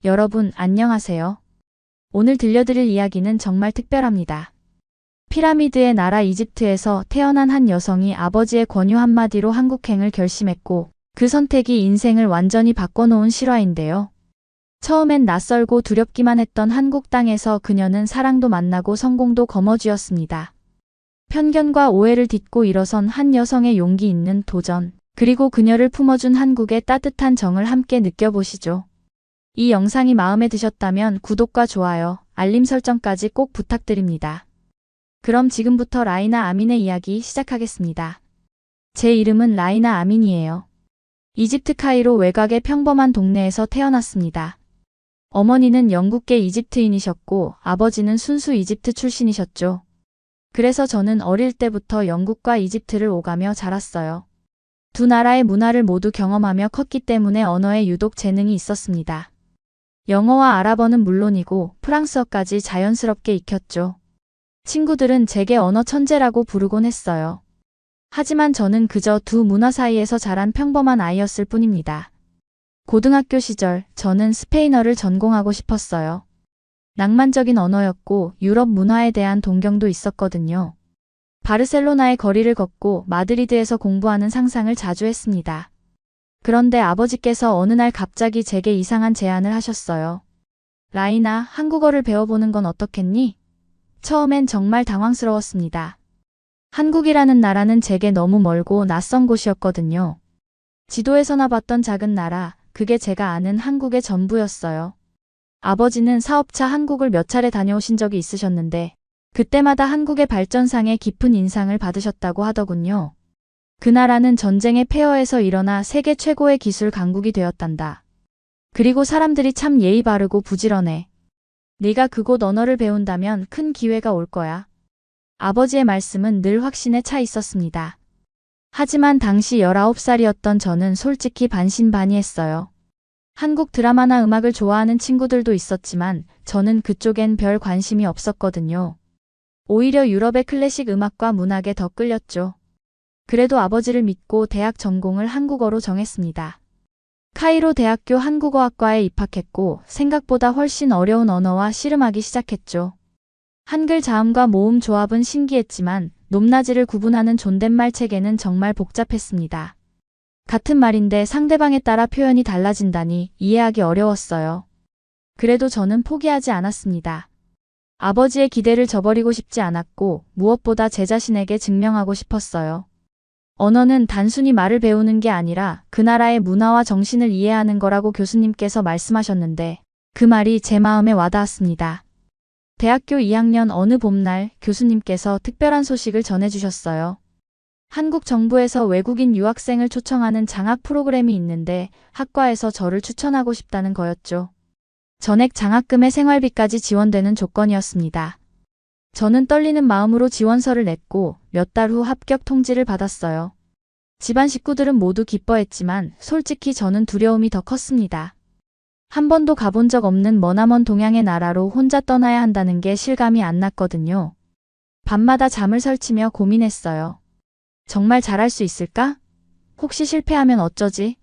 여러분, 안녕하세요. 오늘 들려드릴 이야기는 정말 특별합니다. 피라미드의 나라 이집트에서 태어난 한 여성이 아버지의 권유 한마디로 한국행을 결심했고 그 선택이 인생을 완전히 바꿔놓은 실화인데요. 처음엔 낯설고 두렵기만 했던 한국 땅에서 그녀는 사랑도 만나고 성공도 거머쥐었습니다. 편견과 오해를 딛고 일어선 한 여성의 용기 있는 도전, 그리고 그녀를 품어준 한국의 따뜻한 정을 함께 느껴보시죠. 이 영상이 마음에 드셨다면 구독과 좋아요, 알림 설정까지 꼭 부탁드립니다. 그럼 지금부터 라이나 아민의 이야기 시작하겠습니다. 제 이름은 라이나 아민이에요. 이집트 카이로 외곽의 평범한 동네에서 태어났습니다. 어머니는 영국계 이집트인이셨고 아버지는 순수 이집트 출신이셨죠. 그래서 저는 어릴 때부터 영국과 이집트를 오가며 자랐어요. 두 나라의 문화를 모두 경험하며 컸기 때문에 언어에 유독 재능이 있었습니다. 영어와 아랍어는 물론이고 프랑스어까지 자연스럽게 익혔죠. 친구들은 제게 언어 천재라고 부르곤 했어요. 하지만 저는 그저 두 문화 사이에서 자란 평범한 아이였을 뿐입니다. 고등학교 시절 저는 스페인어를 전공하고 싶었어요. 낭만적인 언어였고 유럽 문화에 대한 동경도 있었거든요. 바르셀로나의 거리를 걷고 마드리드에서 공부하는 상상을 자주 했습니다. 그런데 아버지께서 어느 날 갑자기 제게 이상한 제안을 하셨어요. 라이나, 한국어를 배워보는 건 어떻겠니? 처음엔 정말 당황스러웠습니다. 한국이라는 나라는 제게 너무 멀고 낯선 곳이었거든요. 지도에서나 봤던 작은 나라, 그게 제가 아는 한국의 전부였어요. 아버지는 사업차 한국을 몇 차례 다녀오신 적이 있으셨는데 그때마다 한국의 발전상에 깊은 인상을 받으셨다고 하더군요. 그 나라는 전쟁의 폐허에서 일어나 세계 최고의 기술 강국이 되었단다. 그리고 사람들이 참 예의 바르고 부지런해. 네가 그곳 언어를 배운다면 큰 기회가 올 거야. 아버지의 말씀은 늘 확신에 차 있었습니다. 하지만 당시 19살이었던 저는 솔직히 반신반의했어요. 한국 드라마나 음악을 좋아하는 친구들도 있었지만 저는 그쪽엔 별 관심이 없었거든요. 오히려 유럽의 클래식 음악과 문학에 더 끌렸죠. 그래도 아버지를 믿고 대학 전공을 한국어로 정했습니다. 카이로 대학교 한국어학과에 입학했고 생각보다 훨씬 어려운 언어와 씨름하기 시작했죠. 한글 자음과 모음 조합은 신기했지만 높낮이를 구분하는 존댓말 체계는 정말 복잡했습니다. 같은 말인데 상대방에 따라 표현이 달라진다니 이해하기 어려웠어요. 그래도 저는 포기하지 않았습니다. 아버지의 기대를 저버리고 싶지 않았고 무엇보다 제 자신에게 증명하고 싶었어요. 언어는 단순히 말을 배우는 게 아니라 그 나라의 문화와 정신을 이해하는 거라고 교수님께서 말씀하셨는데 그 말이 제 마음에 와닿았습니다. 대학교 2학년 어느 봄날 교수님께서 특별한 소식을 전해주셨어요. 한국 정부에서 외국인 유학생을 초청하는 장학 프로그램이 있는데 학과에서 저를 추천하고 싶다는 거였죠. 전액 장학금에 생활비까지 지원되는 조건이었습니다. 저는 떨리는 마음으로 지원서를 냈고 몇 달 후 합격 통지를 받았어요. 집안 식구들은 모두 기뻐했지만 솔직히 저는 두려움이 더 컸습니다. 한 번도 가본 적 없는 머나먼 동양의 나라로 혼자 떠나야 한다는 게 실감이 안 났거든요. 밤마다 잠을 설치며 고민했어요. 정말 잘할 수 있을까? 혹시 실패하면 어쩌지?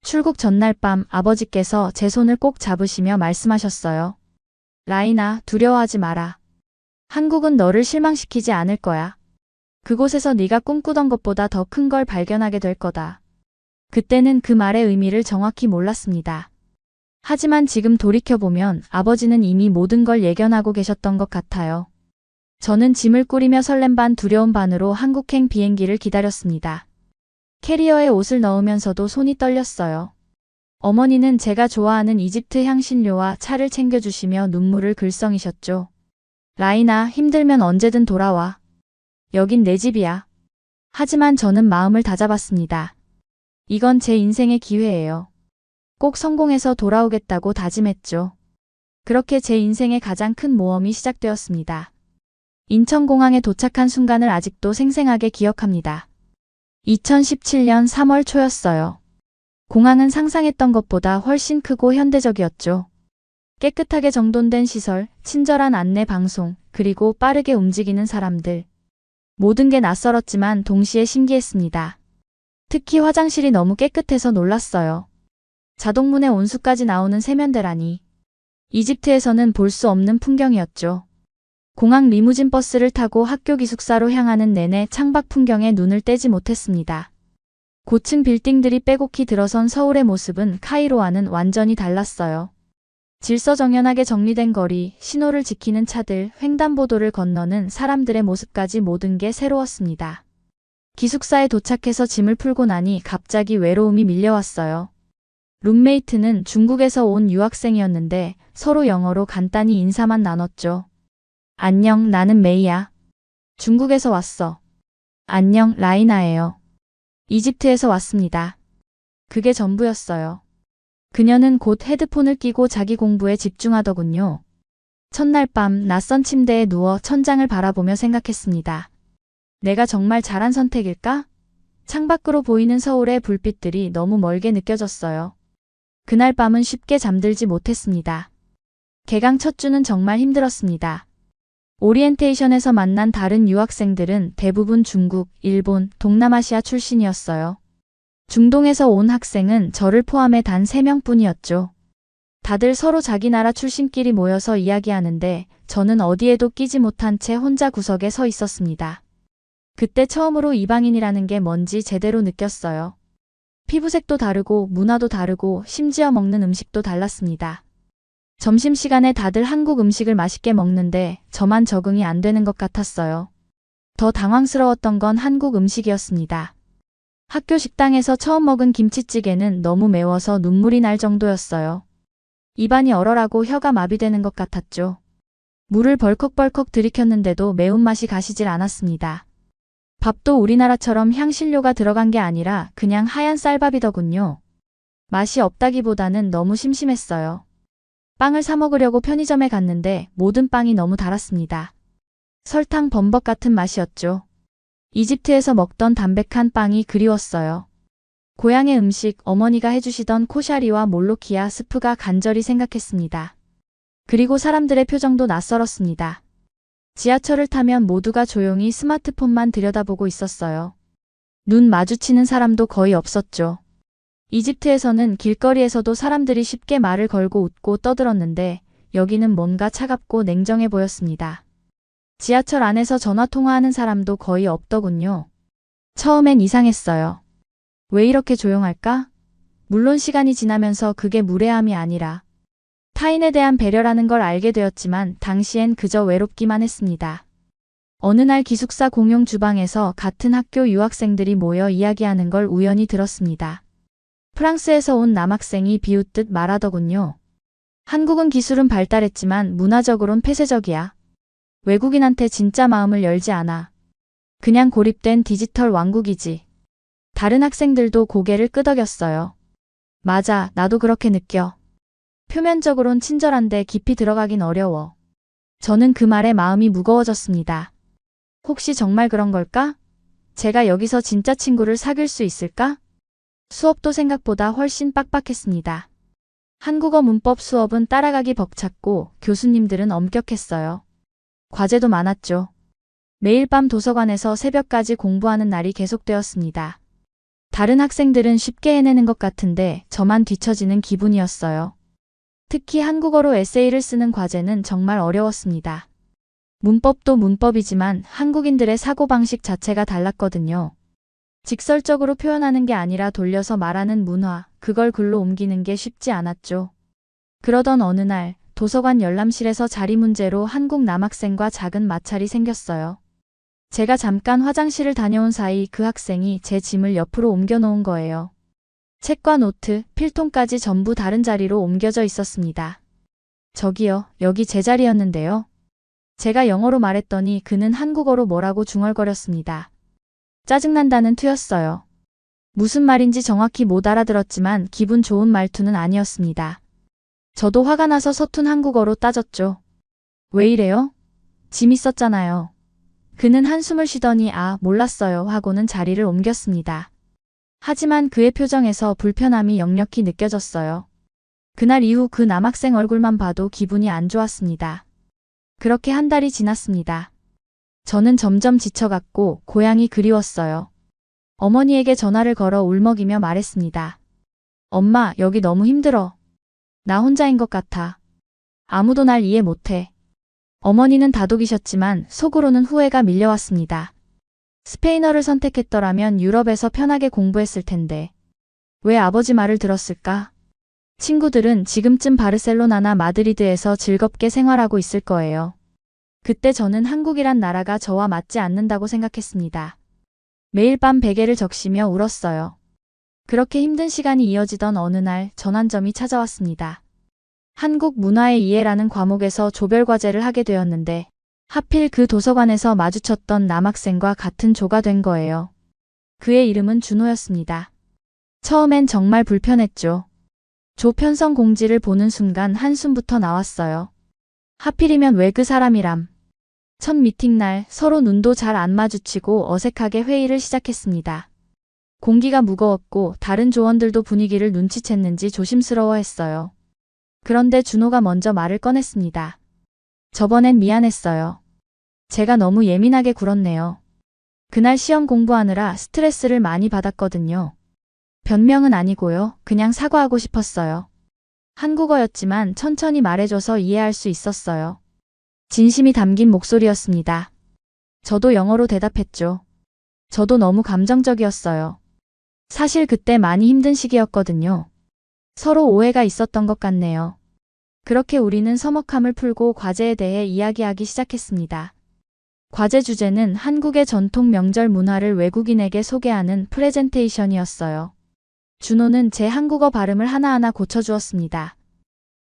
출국 전날 밤 아버지께서 제 손을 꼭 잡으시며 말씀하셨어요. 라이나, 두려워하지 마라. 한국은 너를 실망시키지 않을 거야. 그곳에서 네가 꿈꾸던 것보다 더 큰 걸 발견하게 될 거다. 그때는 그 말의 의미를 정확히 몰랐습니다. 하지만 지금 돌이켜보면 아버지는 이미 모든 걸 예견하고 계셨던 것 같아요. 저는 짐을 꾸리며 설렘 반 두려움 반으로 한국행 비행기를 기다렸습니다. 캐리어에 옷을 넣으면서도 손이 떨렸어요. 어머니는 제가 좋아하는 이집트 향신료와 차를 챙겨주시며 눈물을 글썽이셨죠. 라이나, 힘들면 언제든 돌아와. 여긴 내 집이야. 하지만 저는 마음을 다잡았습니다. 이건 제 인생의 기회예요. 꼭 성공해서 돌아오겠다고 다짐했죠. 그렇게 제 인생의 가장 큰 모험이 시작되었습니다. 인천공항에 도착한 순간을 아직도 생생하게 기억합니다. 2017년 3월 초였어요. 공항은 상상했던 것보다 훨씬 크고 현대적이었죠. 깨끗하게 정돈된 시설, 친절한 안내 방송, 그리고 빠르게 움직이는 사람들. 모든 게 낯설었지만 동시에 신기했습니다. 특히 화장실이 너무 깨끗해서 놀랐어요. 자동문에 온수까지 나오는 세면대라니. 이집트에서는 볼 수 없는 풍경이었죠. 공항 리무진 버스를 타고 학교 기숙사로 향하는 내내 창밖 풍경에 눈을 떼지 못했습니다. 고층 빌딩들이 빼곡히 들어선 서울의 모습은 카이로와는 완전히 달랐어요. 질서정연하게 정리된 거리, 신호를 지키는 차들, 횡단보도를 건너는 사람들의 모습까지 모든 게 새로웠습니다. 기숙사에 도착해서 짐을 풀고 나니 갑자기 외로움이 밀려왔어요. 룸메이트는 중국에서 온 유학생이었는데 서로 영어로 간단히 인사만 나눴죠. 안녕, 나는 메이야. 중국에서 왔어. 안녕, 라이나예요. 이집트에서 왔습니다. 그게 전부였어요. 그녀는 곧 헤드폰을 끼고 자기 공부에 집중하더군요. 첫날 밤 낯선 침대에 누워 천장을 바라보며 생각했습니다. 내가 정말 잘한 선택일까? 창밖으로 보이는 서울의 불빛들이 너무 멀게 느껴졌어요. 그날 밤은 쉽게 잠들지 못했습니다. 개강 첫 주는 정말 힘들었습니다. 오리엔테이션에서 만난 다른 유학생들은 대부분 중국, 일본, 동남아시아 출신이었어요. 중동에서 온 학생은 저를 포함해 단 3명뿐이었죠. 다들 서로 자기 나라 출신끼리 모여서 이야기하는데 저는 어디에도 끼지 못한 채 혼자 구석에 서 있었습니다. 그때 처음으로 이방인이라는 게 뭔지 제대로 느꼈어요. 피부색도 다르고 문화도 다르고 심지어 먹는 음식도 달랐습니다. 점심시간에 다들 한국 음식을 맛있게 먹는데 저만 적응이 안 되는 것 같았어요. 더 당황스러웠던 건 한국 음식이었습니다. 학교 식당에서 처음 먹은 김치찌개는 너무 매워서 눈물이 날 정도였어요. 입안이 얼얼하고 혀가 마비되는 것 같았죠. 물을 벌컥벌컥 들이켰는데도 매운맛이 가시질 않았습니다. 밥도 우리나라처럼 향신료가 들어간 게 아니라 그냥 하얀 쌀밥이더군요. 맛이 없다기보다는 너무 심심했어요. 빵을 사 먹으려고 편의점에 갔는데 모든 빵이 너무 달았습니다. 설탕 범벅 같은 맛이었죠. 이집트에서 먹던 담백한 빵이 그리웠어요. 고향의 음식, 어머니가 해주시던 코샤리와 몰로키아 스프가 간절히 생각했습니다. 그리고 사람들의 표정도 낯설었습니다. 지하철을 타면 모두가 조용히 스마트폰만 들여다보고 있었어요. 눈 마주치는 사람도 거의 없었죠. 이집트에서는 길거리에서도 사람들이 쉽게 말을 걸고 웃고 떠들었는데 여기는 뭔가 차갑고 냉정해 보였습니다. 지하철 안에서 전화통화하는 사람도 거의 없더군요. 처음엔 이상했어요. 왜 이렇게 조용할까? 물론 시간이 지나면서 그게 무례함이 아니라 타인에 대한 배려라는 걸 알게 되었지만 당시엔 그저 외롭기만 했습니다. 어느 날 기숙사 공용 주방에서 같은 학교 유학생들이 모여 이야기하는 걸 우연히 들었습니다. 프랑스에서 온 남학생이 비웃듯 말하더군요. 한국은 기술은 발달했지만 문화적으론 폐쇄적이야. 외국인한테 진짜 마음을 열지 않아. 그냥 고립된 디지털 왕국이지. 다른 학생들도 고개를 끄덕였어요. 맞아, 나도 그렇게 느껴. 표면적으론 친절한데 깊이 들어가긴 어려워. 저는 그 말에 마음이 무거워졌습니다. 혹시 정말 그런 걸까? 제가 여기서 진짜 친구를 사귈 수 있을까? 수업도 생각보다 훨씬 빡빡했습니다. 한국어 문법 수업은 따라가기 벅찼고 교수님들은 엄격했어요. 과제도 많았죠. 매일 밤 도서관에서 새벽까지 공부하는 날이 계속되었습니다. 다른 학생들은 쉽게 해내는 것 같은데 저만 뒤처지는 기분이었어요. 특히 한국어로 에세이를 쓰는 과제는 정말 어려웠습니다. 문법도 문법이지만 한국인들의 사고방식 자체가 달랐거든요. 직설적으로 표현하는 게 아니라 돌려서 말하는 문화, 그걸 글로 옮기는 게 쉽지 않았죠. 그러던 어느 날 도서관 열람실에서 자리 문제로 한국 남학생과 작은 마찰이 생겼어요. 제가 잠깐 화장실을 다녀온 사이 그 학생이 제 짐을 옆으로 옮겨놓은 거예요. 책과 노트, 필통까지 전부 다른 자리로 옮겨져 있었습니다. 저기요, 여기 제 자리였는데요. 제가 영어로 말했더니 그는 한국어로 뭐라고 중얼거렸습니다. 짜증난다는 투였어요. 무슨 말인지 정확히 못 알아들었지만 기분 좋은 말투는 아니었습니다. 저도 화가 나서 서툰 한국어로 따졌죠. 왜 이래요? 짐 있었잖아요. 그는 한숨을 쉬더니 몰랐어요 하고는 자리를 옮겼습니다. 하지만 그의 표정에서 불편함이 역력히 느껴졌어요. 그날 이후 그 남학생 얼굴만 봐도 기분이 안 좋았습니다. 그렇게 한 달이 지났습니다. 저는 점점 지쳐갔고 고향이 그리웠어요. 어머니에게 전화를 걸어 울먹이며 말했습니다. 엄마, 여기 너무 힘들어. 나 혼자인 것 같아. 아무도 날 이해 못해. 어머니는 다독이셨지만 속으로는 후회가 밀려왔습니다. 스페인어를 선택했더라면 유럽에서 편하게 공부했을 텐데. 왜 아버지 말을 들었을까? 친구들은 지금쯤 바르셀로나나 마드리드에서 즐겁게 생활하고 있을 거예요. 그때 저는 한국이란 나라가 저와 맞지 않는다고 생각했습니다. 매일 밤 베개를 적시며 울었어요. 그렇게 힘든 시간이 이어지던 어느 날 전환점이 찾아왔습니다. 한국 문화의 이해라는 과목에서 조별과제를 하게 되었는데 하필 그 도서관에서 마주쳤던 남학생과 같은 조가 된 거예요. 그의 이름은 준호였습니다. 처음엔 정말 불편했죠. 조 편성 공지를 보는 순간 한숨부터 나왔어요. 하필이면 왜 그 사람이람. 첫 미팅날 서로 눈도 잘 안 마주치고 어색하게 회의를 시작했습니다. 공기가 무거웠고 다른 조원들도 분위기를 눈치챘는지 조심스러워했어요. 그런데 준호가 먼저 말을 꺼냈습니다. 저번엔 미안했어요. 제가 너무 예민하게 굴었네요. 그날 시험 공부하느라 스트레스를 많이 받았거든요. 변명은 아니고요. 그냥 사과하고 싶었어요. 한국어였지만 천천히 말해줘서 이해할 수 있었어요. 진심이 담긴 목소리였습니다. 저도 영어로 대답했죠. 저도 너무 감정적이었어요. 사실 그때 많이 힘든 시기였거든요. 서로 오해가 있었던 것 같네요. 그렇게 우리는 서먹함을 풀고 과제에 대해 이야기하기 시작했습니다. 과제 주제는 한국의 전통 명절 문화를 외국인에게 소개하는 프레젠테이션이었어요. 준호는 제 한국어 발음을 하나하나 고쳐주었습니다.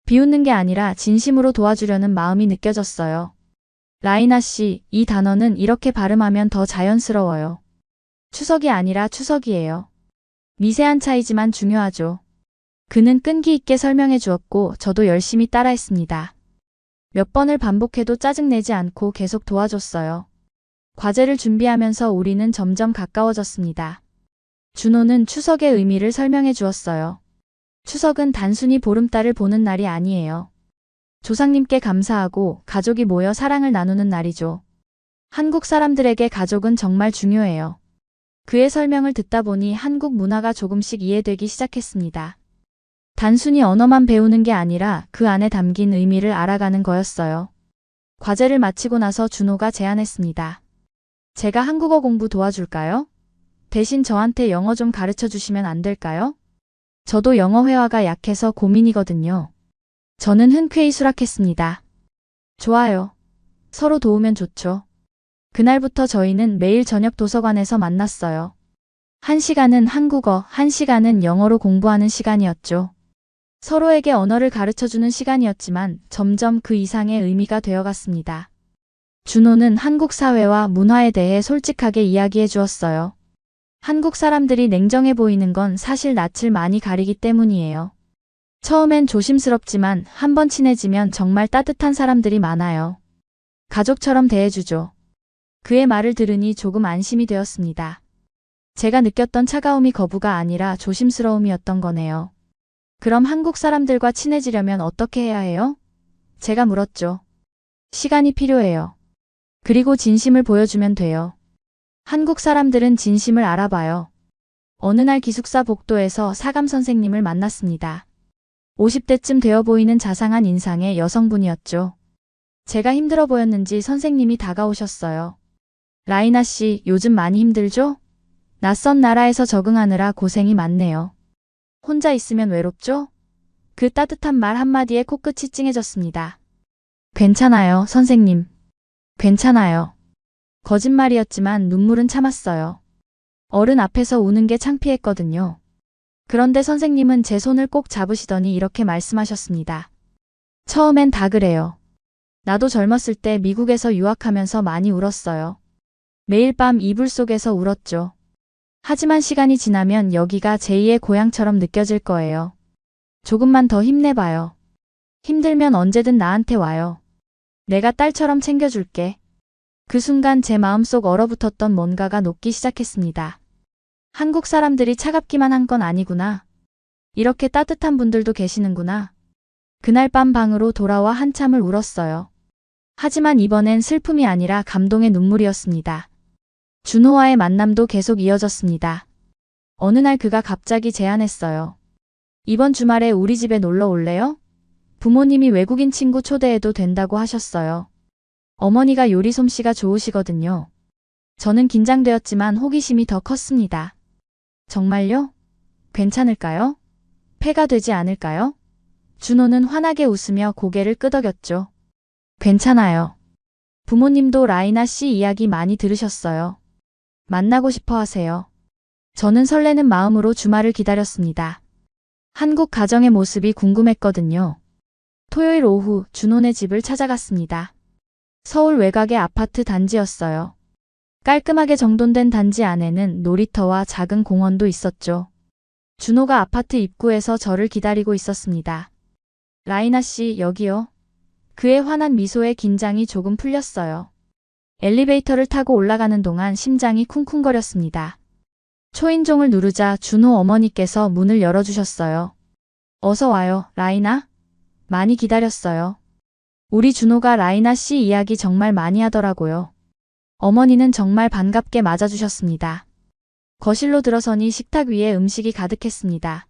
비웃는 게 아니라 진심으로 도와주려는 마음이 느껴졌어요. 라이나 씨, 이 단어는 이렇게 발음하면 더 자연스러워요. 추석이 아니라 추석이에요. 미세한 차이지만 중요하죠. 그는 끈기 있게 설명해 주었고 저도 열심히 따라했습니다. 몇 번을 반복해도 짜증내지 않고 계속 도와줬어요. 과제를 준비하면서 우리는 점점 가까워졌습니다. 준호는 추석의 의미를 설명해 주었어요. 추석은 단순히 보름달을 보는 날이 아니에요. 조상님께 감사하고 가족이 모여 사랑을 나누는 날이죠. 한국 사람들에게 가족은 정말 중요해요. 그의 설명을 듣다 보니 한국 문화가 조금씩 이해되기 시작했습니다. 단순히 언어만 배우는 게 아니라 그 안에 담긴 의미를 알아가는 거였어요. 과제를 마치고 나서 준호가 제안했습니다. 제가 한국어 공부 도와줄까요? 대신 저한테 영어 좀 가르쳐 주시면 안 될까요? 저도 영어 회화가 약해서 고민이거든요. 저는 흔쾌히 수락했습니다. 좋아요. 서로 도우면 좋죠. 그날부터 저희는 매일 저녁 도서관에서 만났어요. 1시간은 한국어, 1시간은 영어로 공부하는 시간이었죠. 서로에게 언어를 가르쳐주는 시간이었지만 점점 그 이상의 의미가 되어갔습니다. 준호는 한국 사회와 문화에 대해 솔직하게 이야기해 주었어요. 한국 사람들이 냉정해 보이는 건 사실 낯을 많이 가리기 때문이에요. 처음엔 조심스럽지만 한번 친해지면 정말 따뜻한 사람들이 많아요. 가족처럼 대해주죠. 그의 말을 들으니 조금 안심이 되었습니다. 제가 느꼈던 차가움이 거부가 아니라 조심스러움이었던 거네요. 그럼 한국 사람들과 친해지려면 어떻게 해야 해요? 제가 물었죠. 시간이 필요해요. 그리고 진심을 보여주면 돼요. 한국 사람들은 진심을 알아봐요. 어느 날 기숙사 복도에서 사감 선생님을 만났습니다. 50대쯤 되어 보이는 자상한 인상의 여성분이었죠. 제가 힘들어 보였는지 선생님이 다가오셨어요. 라이나 씨, 요즘 많이 힘들죠? 낯선 나라에서 적응하느라 고생이 많네요. 혼자 있으면 외롭죠? 그 따뜻한 말 한마디에 코끝이 찡해졌습니다. 괜찮아요, 선생님. 괜찮아요. 거짓말이었지만 눈물은 참았어요. 어른 앞에서 우는 게 창피했거든요. 그런데 선생님은 제 손을 꼭 잡으시더니 이렇게 말씀하셨습니다. 처음엔 다 그래요. 나도 젊었을 때 미국에서 유학하면서 많이 울었어요. 매일 밤 이불 속에서 울었죠. 하지만 시간이 지나면 여기가 제2의 고향처럼 느껴질 거예요. 조금만 더 힘내봐요. 힘들면 언제든 나한테 와요. 내가 딸처럼 챙겨줄게. 그 순간 제 마음속 얼어붙었던 뭔가가 녹기 시작했습니다. 한국 사람들이 차갑기만 한 건 아니구나. 이렇게 따뜻한 분들도 계시는구나. 그날 밤 방으로 돌아와 한참을 울었어요. 하지만 이번엔 슬픔이 아니라 감동의 눈물이었습니다. 준호와의 만남도 계속 이어졌습니다. 어느 날 그가 갑자기 제안했어요. 이번 주말에 우리 집에 놀러 올래요? 부모님이 외국인 친구 초대해도 된다고 하셨어요. 어머니가 요리 솜씨가 좋으시거든요. 저는 긴장되었지만 호기심이 더 컸습니다. 정말요? 괜찮을까요? 폐가 되지 않을까요? 준호는 환하게 웃으며 고개를 끄덕였죠. 괜찮아요. 부모님도 라이나 씨 이야기 많이 들으셨어요. 만나고 싶어 하세요. 저는 설레는 마음으로 주말을 기다렸습니다. 한국 가정의 모습이 궁금했거든요. 토요일 오후 준호네 집을 찾아갔습니다. 서울 외곽의 아파트 단지였어요. 깔끔하게 정돈된 단지 안에는 놀이터와 작은 공원도 있었죠. 준호가 아파트 입구에서 저를 기다리고 있었습니다. 라이나 씨, 여기요. 그의 환한 미소에 긴장이 조금 풀렸어요. 엘리베이터를 타고 올라가는 동안 심장이 쿵쿵거렸습니다. 초인종을 누르자 준호 어머니께서 문을 열어주셨어요. 어서 와요, 라이나. 많이 기다렸어요. 우리 준호가 라이나 씨 이야기 정말 많이 하더라고요. 어머니는 정말 반갑게 맞아주셨습니다. 거실로 들어서니 식탁 위에 음식이 가득했습니다.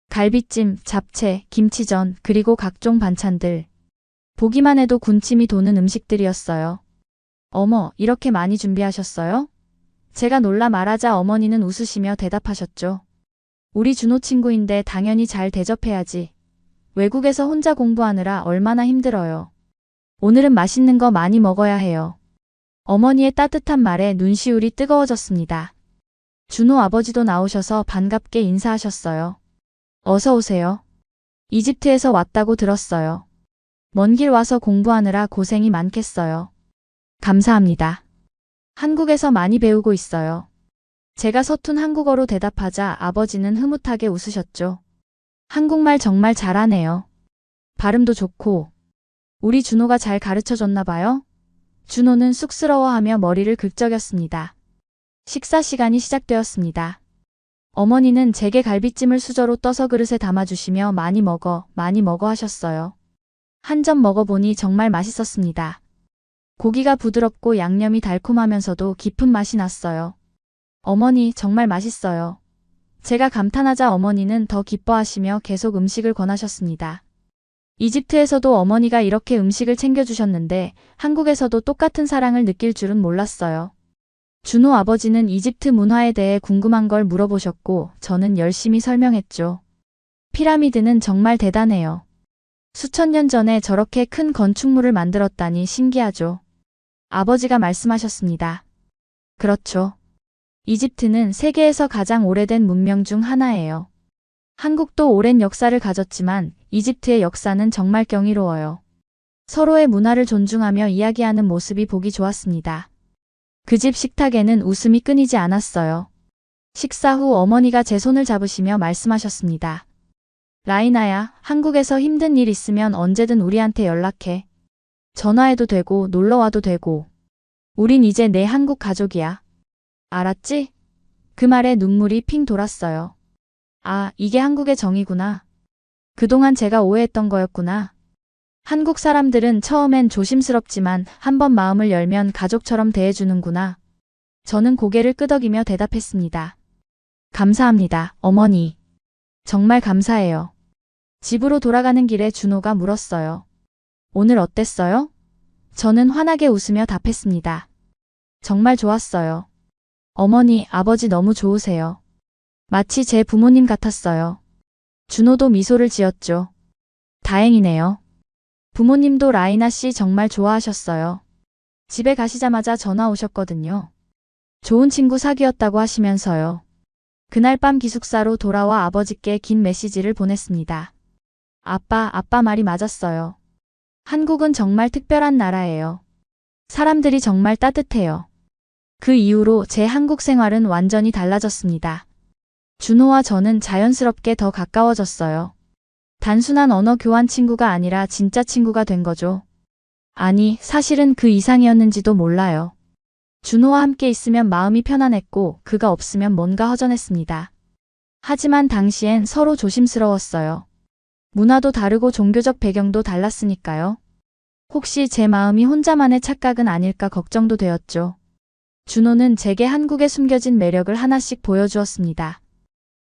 갈비찜, 잡채, 김치전, 그리고 각종 반찬들. 보기만 해도 군침이 도는 음식들이었어요. 어머, 이렇게 많이 준비하셨어요? 제가 놀라 말하자 어머니는 웃으시며 대답하셨죠. 우리 준호 친구인데 당연히 잘 대접해야지. 외국에서 혼자 공부하느라 얼마나 힘들어요. 오늘은 맛있는 거 많이 먹어야 해요. 어머니의 따뜻한 말에 눈시울이 뜨거워졌습니다. 준호 아버지도 나오셔서 반갑게 인사하셨어요. 어서 오세요. 이집트에서 왔다고 들었어요. 먼 길 와서 공부하느라 고생이 많겠어요. 감사합니다. 한국에서 많이 배우고 있어요. 제가 서툰 한국어로 대답하자 아버지는 흐뭇하게 웃으셨죠. 한국말 정말 잘하네요. 발음도 좋고. 우리 준호가 잘 가르쳐줬나 봐요? 준호는 쑥스러워하며 머리를 긁적였습니다. 식사 시간이 시작되었습니다. 어머니는 제게 갈비찜을 수저로 떠서 그릇에 담아주시며 많이 먹어 하셨어요. 한 점 먹어보니 정말 맛있었습니다. 고기가 부드럽고 양념이 달콤하면서도 깊은 맛이 났어요. 어머니, 정말 맛있어요. 제가 감탄하자 어머니는 더 기뻐하시며 계속 음식을 권하셨습니다. 이집트에서도 어머니가 이렇게 음식을 챙겨주셨는데 한국에서도 똑같은 사랑을 느낄 줄은 몰랐어요. 준호 아버지는 이집트 문화에 대해 궁금한 걸 물어보셨고 저는 열심히 설명했죠. 피라미드는 정말 대단해요. 수천 년 전에 저렇게 큰 건축물을 만들었다니 신기하죠. 아버지가 말씀하셨습니다. 그렇죠. 이집트는 세계에서 가장 오래된 문명 중 하나예요. 한국도 오랜 역사를 가졌지만 이집트의 역사는 정말 경이로워요. 서로의 문화를 존중하며 이야기하는 모습이 보기 좋았습니다. 그 집 식탁에는 웃음이 끊이지 않았어요. 식사 후 어머니가 제 손을 잡으시며 말씀하셨습니다. 라이나야, 한국에서 힘든 일 있으면 언제든 우리한테 연락해. 전화해도 되고 놀러와도 되고. 우린 이제 내 한국 가족이야. 알았지? 그 말에 눈물이 핑 돌았어요. 아, 이게 한국의 정이구나. 그동안 제가 오해했던 거였구나. 한국 사람들은 처음엔 조심스럽지만 한번 마음을 열면 가족처럼 대해주는구나. 저는 고개를 끄덕이며 대답했습니다. 감사합니다, 어머니. 정말 감사해요. 집으로 돌아가는 길에 준호가 물었어요. 오늘 어땠어요? 저는 환하게 웃으며 답했습니다. 정말 좋았어요. 어머니, 아버지 너무 좋으세요. 마치 제 부모님 같았어요. 준호도 미소를 지었죠. 다행이네요. 부모님도 라이나 씨 정말 좋아하셨어요. 집에 가시자마자 전화 오셨거든요. 좋은 친구 사귀었다고 하시면서요. 그날 밤 기숙사로 돌아와 아버지께 긴 메시지를 보냈습니다. 아빠 말이 맞았어요. 한국은 정말 특별한 나라예요. 사람들이 정말 따뜻해요. 그 이후로 제 한국 생활은 완전히 달라졌습니다. 준호와 저는 자연스럽게 더 가까워졌어요. 단순한 언어 교환 친구가 아니라 진짜 친구가 된 거죠. 아니, 사실은 그 이상이었는지도 몰라요. 준호와 함께 있으면 마음이 편안했고 그가 없으면 뭔가 허전했습니다. 하지만 당시엔 서로 조심스러웠어요. 문화도 다르고 종교적 배경도 달랐으니까요. 혹시 제 마음이 혼자만의 착각은 아닐까 걱정도 되었죠. 준호는 제게 한국에 숨겨진 매력을 하나씩 보여주었습니다.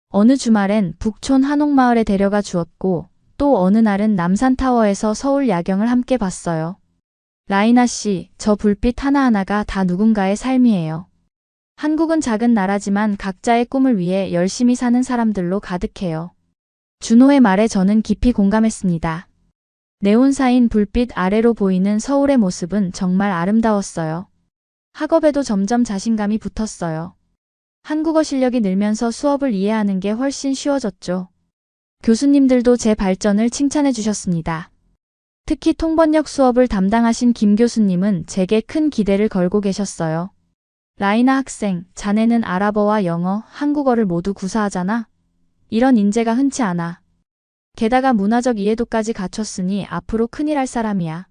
어느 주말엔 북촌 한옥마을에 데려가 주었고 또 어느 날은 남산타워에서 서울 야경을 함께 봤어요. 라이나 씨, 저 불빛 하나하나가 다 누군가의 삶이에요. 한국은 작은 나라지만 각자의 꿈을 위해 열심히 사는 사람들로 가득해요. 준호의 말에 저는 깊이 공감했습니다. 네온사인 불빛 아래로 보이는 서울의 모습은 정말 아름다웠어요. 학업에도 점점 자신감이 붙었어요. 한국어 실력이 늘면서 수업을 이해하는 게 훨씬 쉬워졌죠. 교수님들도 제 발전을 칭찬해 주셨습니다. 특히 통번역 수업을 담당하신 김 교수님은 제게 큰 기대를 걸고 계셨어요. 라이나 학생, 자네는 아랍어와 영어, 한국어를 모두 구사하잖아? 이런 인재가 흔치 않아. 게다가 문화적 이해도까지 갖췄으니 앞으로 큰일 할 사람이야.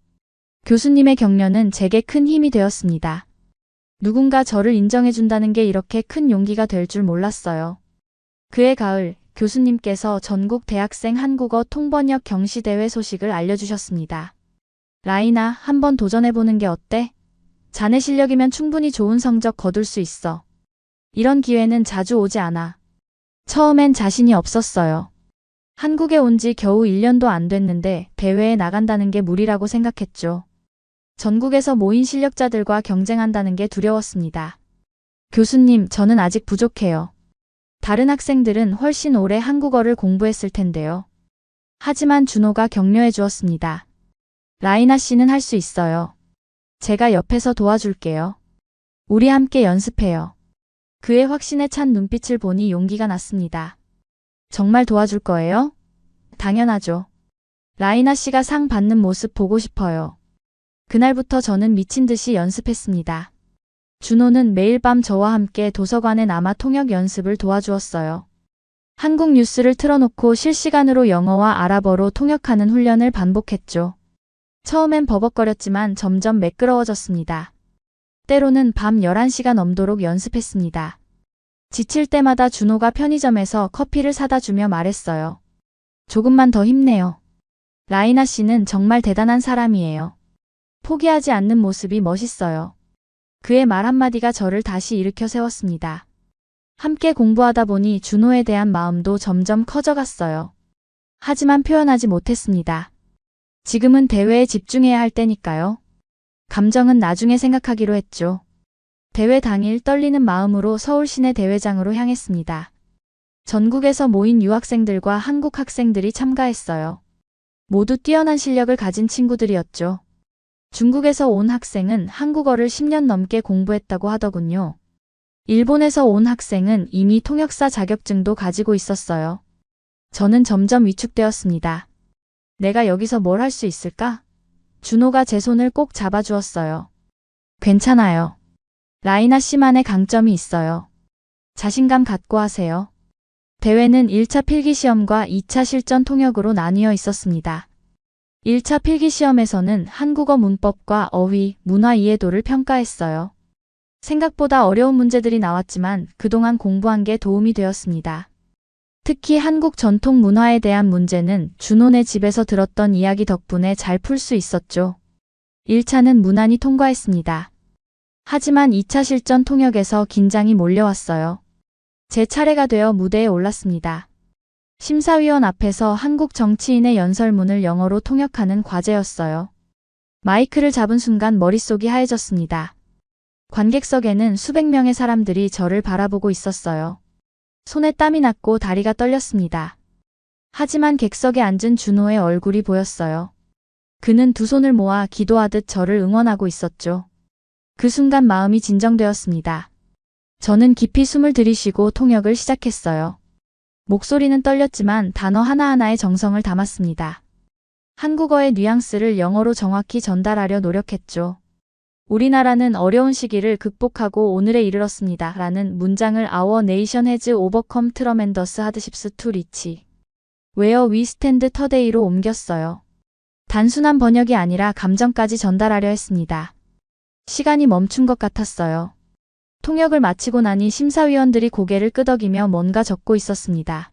교수님의 격려는 제게 큰 힘이 되었습니다. 누군가 저를 인정해준다는 게 이렇게 큰 용기가 될 줄 몰랐어요. 그해 가을, 교수님께서 전국 대학생 한국어 통번역 경시대회 소식을 알려주셨습니다. 라이나, 한번 도전해보는 게 어때? 자네 실력이면 충분히 좋은 성적 거둘 수 있어. 이런 기회는 자주 오지 않아. 처음엔 자신이 없었어요. 한국에 온 지 겨우 1년도 안 됐는데 대회에 나간다는 게 무리라고 생각했죠. 전국에서 모인 실력자들과 경쟁한다는 게 두려웠습니다. 교수님, 저는 아직 부족해요. 다른 학생들은 훨씬 오래 한국어를 공부했을 텐데요. 하지만 준호가 격려해 주었습니다. 라이나 씨는 할 수 있어요. 제가 옆에서 도와줄게요. 우리 함께 연습해요. 그의 확신에 찬 눈빛을 보니 용기가 났습니다. 정말 도와줄 거예요? 당연하죠. 라이나 씨가 상 받는 모습 보고 싶어요. 그날부터 저는 미친 듯이 연습했습니다. 준호는 매일 밤 저와 함께 도서관에 남아 통역 연습을 도와주었어요. 한국 뉴스를 틀어놓고 실시간으로 영어와 아랍어로 통역하는 훈련을 반복했죠. 처음엔 버벅거렸지만 점점 매끄러워졌습니다. 때로는 밤 11시가 넘도록 연습했습니다. 지칠 때마다 준호가 편의점에서 커피를 사다 주며 말했어요. 조금만 더 힘내요. 라이나 씨는 정말 대단한 사람이에요. 포기하지 않는 모습이 멋있어요. 그의 말 한마디가 저를 다시 일으켜 세웠습니다. 함께 공부하다 보니 준호에 대한 마음도 점점 커져갔어요. 하지만 표현하지 못했습니다. 지금은 대회에 집중해야 할 때니까요. 감정은 나중에 생각하기로 했죠. 대회 당일 떨리는 마음으로 서울 시내 대회장으로 향했습니다. 전국에서 모인 유학생들과 한국 학생들이 참가했어요. 모두 뛰어난 실력을 가진 친구들이었죠. 중국에서 온 학생은 한국어를 10년 넘게 공부했다고 하더군요. 일본에서 온 학생은 이미 통역사 자격증도 가지고 있었어요. 저는 점점 위축되었습니다. 내가 여기서 뭘 할 수 있을까? 준호가 제 손을 꼭 잡아주었어요. 괜찮아요. 라이나 씨만의 강점이 있어요. 자신감 갖고 하세요. 대회는 1차 필기시험과 2차 실전 통역으로 나뉘어 있었습니다. 1차 필기시험에서는 한국어 문법과 어휘, 문화 이해도를 평가했어요. 생각보다 어려운 문제들이 나왔지만 그동안 공부한 게 도움이 되었습니다. 특히 한국 전통 문화에 대한 문제는 준호네 집에서 들었던 이야기 덕분에 잘 풀 수 있었죠. 1차는 무난히 통과했습니다. 하지만 2차 실전 통역에서 긴장이 몰려왔어요. 제 차례가 되어 무대에 올랐습니다. 심사위원 앞에서 한국 정치인의 연설문을 영어로 통역하는 과제였어요. 마이크를 잡은 순간 머릿속이 하얘졌습니다. 관객석에는 수백 명의 사람들이 저를 바라보고 있었어요. 손에 땀이 났고 다리가 떨렸습니다. 하지만 객석에 앉은 준호의 얼굴이 보였어요. 그는 두 손을 모아 기도하듯 저를 응원하고 있었죠. 그 순간 마음이 진정되었습니다. 저는 깊이 숨을 들이쉬고 통역을 시작했어요. 목소리는 떨렸지만 단어 하나하나에 정성을 담았습니다. 한국어의 뉘앙스를 영어로 정확히 전달하려 노력했죠. 우리나라는 어려운 시기를 극복하고 오늘에 이르렀습니다. 라는 문장을 Our nation has overcome tremendous hardships to reach where we stand today로 옮겼어요. 단순한 번역이 아니라 감정까지 전달하려 했습니다. 시간이 멈춘 것 같았어요. 통역을 마치고 나니 심사위원들이 고개를 끄덕이며 뭔가 적고 있었습니다.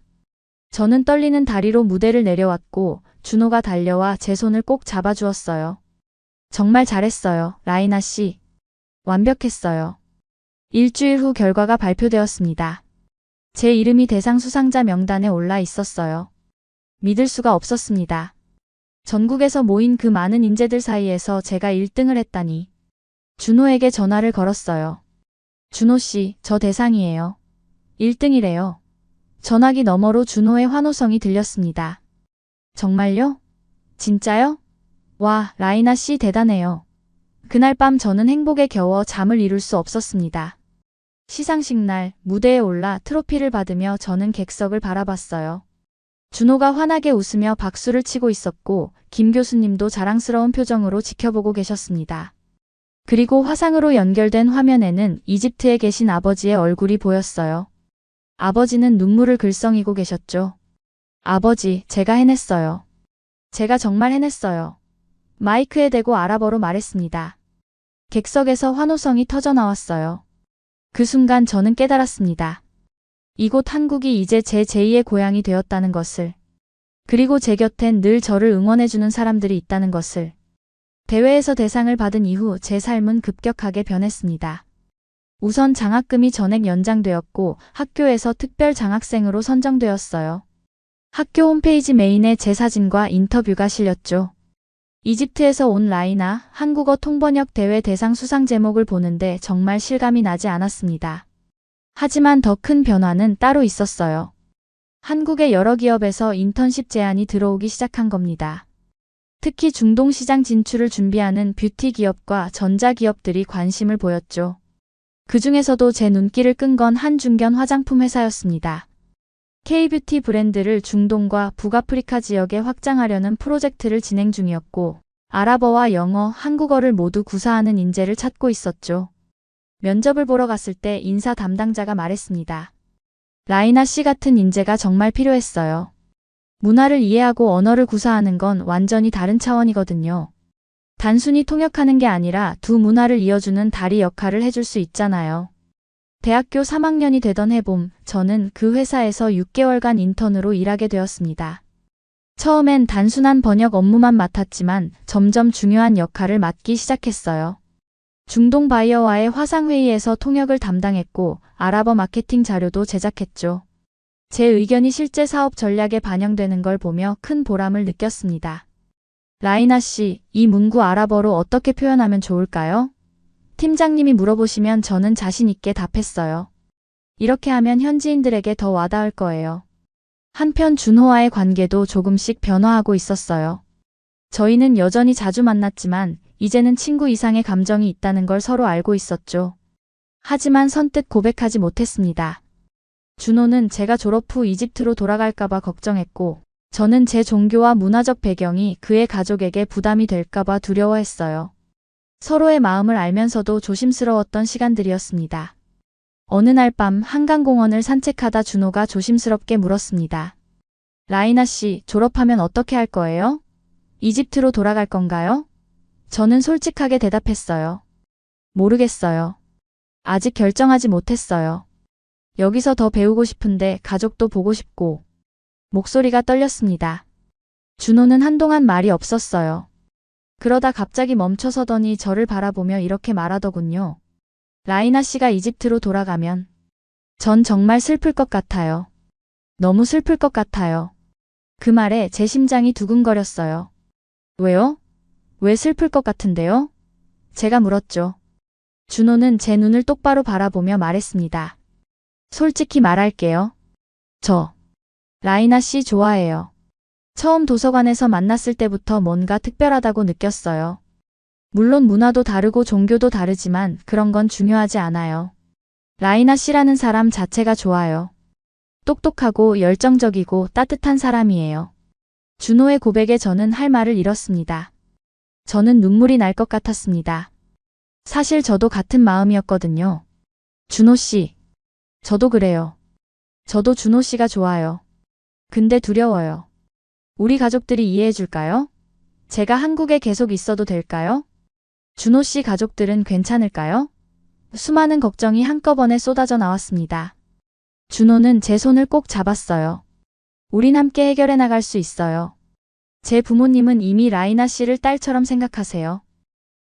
저는 떨리는 다리로 무대를 내려왔고 준호가 달려와 제 손을 꼭 잡아주었어요. 정말 잘했어요, 라이나 씨. 완벽했어요. 일주일 후 결과가 발표되었습니다. 제 이름이 대상 수상자 명단에 올라 있었어요. 믿을 수가 없었습니다. 전국에서 모인 그 많은 인재들 사이에서 제가 1등을 했다니. 준호에게 전화를 걸었어요. 준호 씨, 저 대상이에요. 1등이래요. 전화기 너머로 준호의 환호성이 들렸습니다. 정말요? 진짜요? 와, 라이나 씨 대단해요. 그날 밤 저는 행복에 겨워 잠을 이룰 수 없었습니다. 시상식 날 무대에 올라 트로피를 받으며 저는 객석을 바라봤어요. 준호가 환하게 웃으며 박수를 치고 있었고 김 교수님도 자랑스러운 표정으로 지켜보고 계셨습니다. 그리고 화상으로 연결된 화면에는 이집트에 계신 아버지의 얼굴이 보였어요. 아버지는 눈물을 글썽이고 계셨죠. 아버지, 제가 해냈어요. 제가 정말 해냈어요. 마이크에 대고 아랍어로 말했습니다. 객석에서 환호성이 터져나왔어요. 그 순간 저는 깨달았습니다. 이곳 한국이 이제 제 제2의 고향이 되었다는 것을. 그리고 제 곁엔 늘 저를 응원해주는 사람들이 있다는 것을. 대회에서 대상을 받은 이후 제 삶은 급격하게 변했습니다. 우선 장학금이 전액 연장되었고 학교에서 특별 장학생으로 선정되었어요. 학교 홈페이지 메인에 제 사진과 인터뷰가 실렸죠. 이집트에서 온 라이나 한국어 통번역 대회 대상 수상 제목을 보는데 정말 실감이 나지 않았습니다. 하지만 더 큰 변화는 따로 있었어요. 한국의 여러 기업에서 인턴십 제안이 들어오기 시작한 겁니다. 특히 중동 시장 진출을 준비하는 뷰티 기업과 전자 기업들이 관심을 보였죠. 그 중에서도 제 눈길을 끈 건 한 중견 화장품 회사였습니다. K-뷰티 브랜드를 중동과 북아프리카 지역에 확장하려는 프로젝트를 진행 중이었고 아랍어와 영어, 한국어를 모두 구사하는 인재를 찾고 있었죠. 면접을 보러 갔을 때 인사 담당자가 말했습니다. 라이나 씨 같은 인재가 정말 필요했어요. 문화를 이해하고 언어를 구사하는 건 완전히 다른 차원이거든요. 단순히 통역하는 게 아니라 두 문화를 이어주는 다리 역할을 해줄 수 있잖아요. 대학교 3학년이 되던 해봄, 저는 그 회사에서 6개월간 인턴으로 일하게 되었습니다. 처음엔 단순한 번역 업무만 맡았지만 점점 중요한 역할을 맡기 시작했어요. 중동 바이어와의 화상회의에서 통역을 담당했고 아랍어 마케팅 자료도 제작했죠. 제 의견이 실제 사업 전략에 반영되는 걸 보며 큰 보람을 느꼈습니다. 라이나 씨, 이 문구 아랍어로 어떻게 표현하면 좋을까요? 팀장님이 물어보시면 저는 자신 있게 답했어요. 이렇게 하면 현지인들에게 더 와닿을 거예요. 한편 준호와의 관계도 조금씩 변화하고 있었어요. 저희는 여전히 자주 만났지만 이제는 친구 이상의 감정이 있다는 걸 서로 알고 있었죠. 하지만 선뜻 고백하지 못했습니다. 준호는 제가 졸업 후 이집트로 돌아갈까봐 걱정했고 저는 제 종교와 문화적 배경이 그의 가족에게 부담이 될까봐 두려워했어요. 서로의 마음을 알면서도 조심스러웠던 시간들이었습니다. 어느 날 밤 한강공원을 산책하다 준호가 조심스럽게 물었습니다. 라이나 씨, 졸업하면 어떻게 할 거예요? 이집트로 돌아갈 건가요? 저는 솔직하게 대답했어요. 모르겠어요. 아직 결정하지 못했어요. 여기서 더 배우고 싶은데 가족도 보고 싶고. 목소리가 떨렸습니다. 준호는 한동안 말이 없었어요. 그러다 갑자기 멈춰서더니 저를 바라보며 이렇게 말하더군요. 라이나 씨가 이집트로 돌아가면 전 정말 슬플 것 같아요. 너무 슬플 것 같아요. 그 말에 제 심장이 두근거렸어요. 왜요? 왜 슬플 것 같은데요? 제가 물었죠. 준호는 제 눈을 똑바로 바라보며 말했습니다. 솔직히 말할게요. 저 라이나 씨 좋아해요. 처음 도서관에서 만났을 때부터 뭔가 특별하다고 느꼈어요. 물론 문화도 다르고 종교도 다르지만 그런 건 중요하지 않아요. 라이나 씨라는 사람 자체가 좋아요. 똑똑하고 열정적이고 따뜻한 사람이에요. 준호의 고백에 저는 할 말을 잃었습니다. 저는 눈물이 날 것 같았습니다. 사실 저도 같은 마음이었거든요. 준호 씨. 저도 그래요. 저도 준호 씨가 좋아요. 근데 두려워요. 우리 가족들이 이해해 줄까요? 제가 한국에 계속 있어도 될까요? 준호 씨 가족들은 괜찮을까요? 수많은 걱정이 한꺼번에 쏟아져 나왔습니다. 준호는 제 손을 꼭 잡았어요. 우린 함께 해결해 나갈 수 있어요. 제 부모님은 이미 라이나 씨를 딸처럼 생각하세요.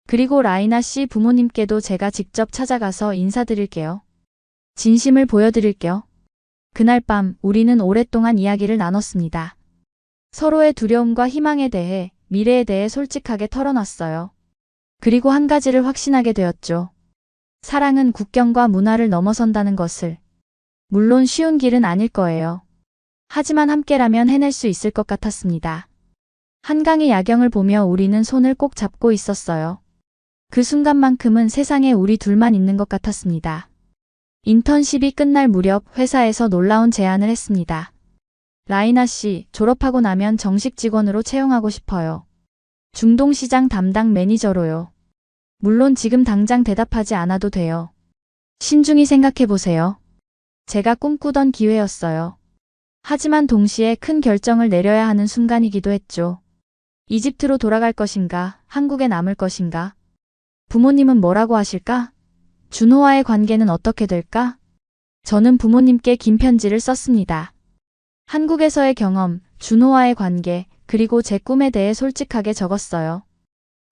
그리고 라이나 씨 부모님께도 제가 직접 찾아가서 인사드릴게요. 진심을 보여드릴게요. 그날 밤 우리는 오랫동안 이야기를 나눴습니다. 서로의 두려움과 희망에 대해, 미래에 대해 솔직하게 털어놨어요. 그리고 한 가지를 확신하게 되었죠. 사랑은 국경과 문화를 넘어선다는 것을. 물론 쉬운 길은 아닐 거예요. 하지만 함께라면 해낼 수 있을 것 같았습니다. 한강의 야경을 보며 우리는 손을 꼭 잡고 있었어요. 그 순간만큼은 세상에 우리 둘만 있는 것 같았습니다. 인턴십이 끝날 무렵 회사에서 놀라운 제안을 했습니다. 라이나 씨, 졸업하고 나면 정식 직원으로 채용하고 싶어요. 중동시장 담당 매니저로요. 물론 지금 당장 대답하지 않아도 돼요. 신중히 생각해보세요. 제가 꿈꾸던 기회였어요. 하지만 동시에 큰 결정을 내려야 하는 순간이기도 했죠. 이집트로 돌아갈 것인가, 한국에 남을 것인가? 부모님은 뭐라고 하실까? 준호와의 관계는 어떻게 될까? 저는 부모님께 긴 편지를 썼습니다. 한국에서의 경험, 준호와의 관계, 그리고 제 꿈에 대해 솔직하게 적었어요.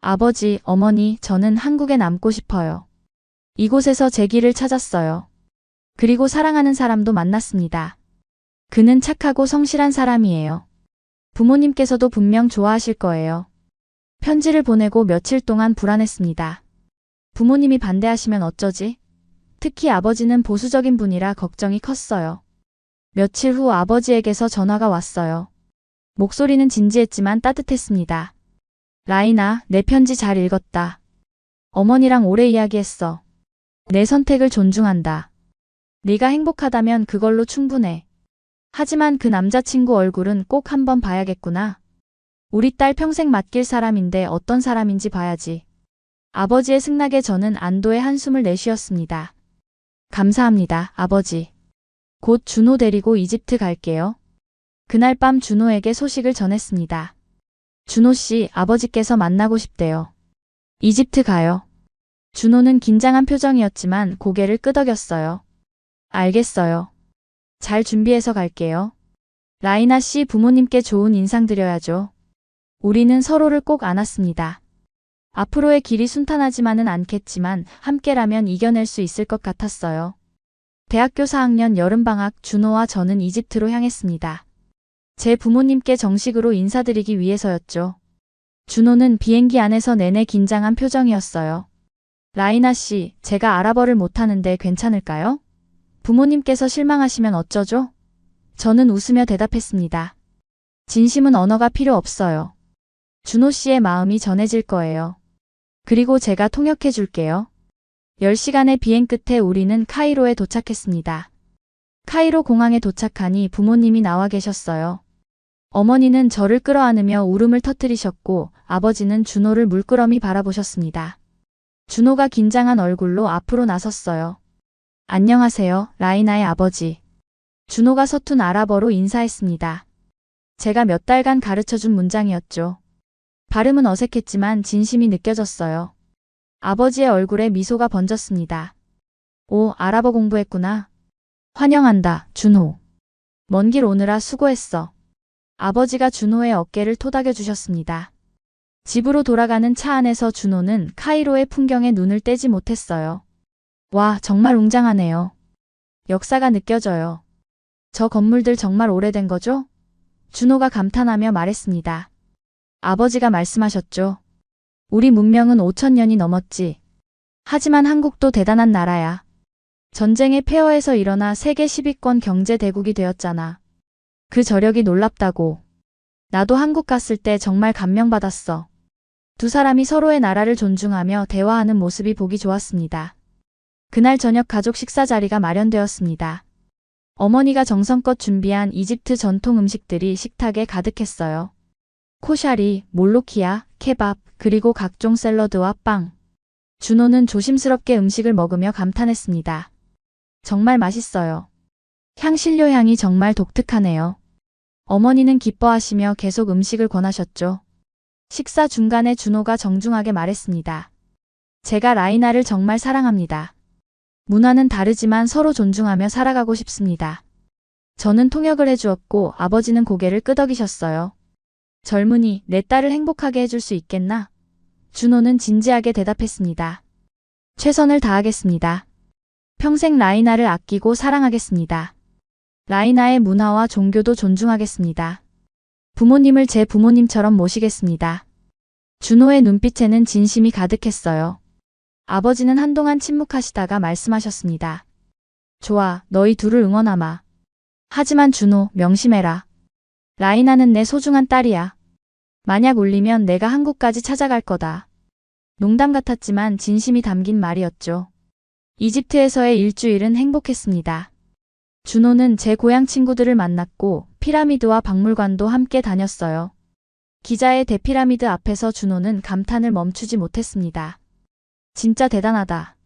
아버지, 어머니, 저는 한국에 남고 싶어요. 이곳에서 제 길을 찾았어요. 그리고 사랑하는 사람도 만났습니다. 그는 착하고 성실한 사람이에요. 부모님께서도 분명 좋아하실 거예요. 편지를 보내고 며칠 동안 불안했습니다. 부모님이 반대하시면 어쩌지? 특히 아버지는 보수적인 분이라 걱정이 컸어요. 며칠 후 아버지에게서 전화가 왔어요. 목소리는 진지했지만 따뜻했습니다. 라이나, 내 편지 잘 읽었다. 어머니랑 오래 이야기했어. 내 선택을 존중한다. 네가 행복하다면 그걸로 충분해. 하지만 그 남자친구 얼굴은 꼭 한번 봐야겠구나. 우리 딸 평생 맡길 사람인데 어떤 사람인지 봐야지. 아버지의 승낙에 저는 안도의 한숨을 내쉬었습니다. 감사합니다, 아버지. 곧 준호 데리고 이집트 갈게요. 그날 밤 준호에게 소식을 전했습니다. 준호 씨, 아버지께서 만나고 싶대요. 이집트 가요. 준호는 긴장한 표정이었지만 고개를 끄덕였어요. 알겠어요. 잘 준비해서 갈게요. 라이나 씨 부모님께 좋은 인상 드려야죠. 우리는 서로를 꼭 안았습니다. 앞으로의 길이 순탄하지만은 않겠지만 함께라면 이겨낼 수 있을 것 같았어요. 대학교 4학년 여름방학 준호와 저는 이집트로 향했습니다. 제 부모님께 정식으로 인사드리기 위해서였죠. 준호는 비행기 안에서 내내 긴장한 표정이었어요. 라이나 씨, 제가 아랍어를 못하는데 괜찮을까요? 부모님께서 실망하시면 어쩌죠? 저는 웃으며 대답했습니다. 진심은 언어가 필요 없어요. 준호 씨의 마음이 전해질 거예요. 그리고 제가 통역해 줄게요. 10시간의 비행 끝에 우리는 카이로에 도착했습니다. 카이로 공항에 도착하니 부모님이 나와 계셨어요. 어머니는 저를 끌어안으며 울음을 터뜨리셨고 아버지는 준호를 물끄러미 바라보셨습니다. 준호가 긴장한 얼굴로 앞으로 나섰어요. 안녕하세요, 라이나의 아버지. 준호가 서툰 아랍어로 인사했습니다. 제가 몇 달간 가르쳐준 문장이었죠. 발음은 어색했지만 진심이 느껴졌어요. 아버지의 얼굴에 미소가 번졌습니다. 오, 아랍어 공부했구나. 환영한다, 준호. 먼 길 오느라 수고했어. 아버지가 준호의 어깨를 토닥여 주셨습니다. 집으로 돌아가는 차 안에서 준호는 카이로의 풍경에 눈을 떼지 못했어요. 와, 정말 웅장하네요. 역사가 느껴져요. 저 건물들 정말 오래된 거죠? 준호가 감탄하며 말했습니다. 아버지가 말씀하셨죠. 우리 문명은 5,000년이 넘었지. 하지만 한국도 대단한 나라야. 전쟁의 폐허에서 일어나 세계 10위권 경제 대국이 되었잖아. 그 저력이 놀랍다고. 나도 한국 갔을 때 정말 감명받았어. 두 사람이 서로의 나라를 존중하며 대화하는 모습이 보기 좋았습니다. 그날 저녁 가족 식사 자리가 마련되었습니다. 어머니가 정성껏 준비한 이집트 전통 음식들이 식탁에 가득했어요. 코샤리, 몰로키아, 케밥, 그리고 각종 샐러드와 빵. 준호는 조심스럽게 음식을 먹으며 감탄했습니다. 정말 맛있어요. 향신료 향이 정말 독특하네요. 어머니는 기뻐하시며 계속 음식을 권하셨죠. 식사 중간에 준호가 정중하게 말했습니다. 제가 라이나를 정말 사랑합니다. 문화는 다르지만 서로 존중하며 살아가고 싶습니다. 저는 통역을 해주었고 아버지는 고개를 끄덕이셨어요. 젊은이, 내 딸을 행복하게 해줄 수 있겠나? 준호는 진지하게 대답했습니다. 최선을 다하겠습니다. 평생 라이나를 아끼고 사랑하겠습니다. 라이나의 문화와 종교도 존중하겠습니다. 부모님을 제 부모님처럼 모시겠습니다. 준호의 눈빛에는 진심이 가득했어요. 아버지는 한동안 침묵하시다가 말씀하셨습니다. 좋아, 너희 둘을 응원하마. 하지만 준호, 명심해라. 라이나는 내 소중한 딸이야. 만약 울리면 내가 한국까지 찾아갈 거다. 농담 같았지만 진심이 담긴 말이었죠. 이집트에서의 일주일은 행복했습니다. 준호는 제 고향 친구들을 만났고 피라미드와 박물관도 함께 다녔어요. 기자의 대피라미드 앞에서 준호는 감탄을 멈추지 못했습니다. 진짜 대단하다.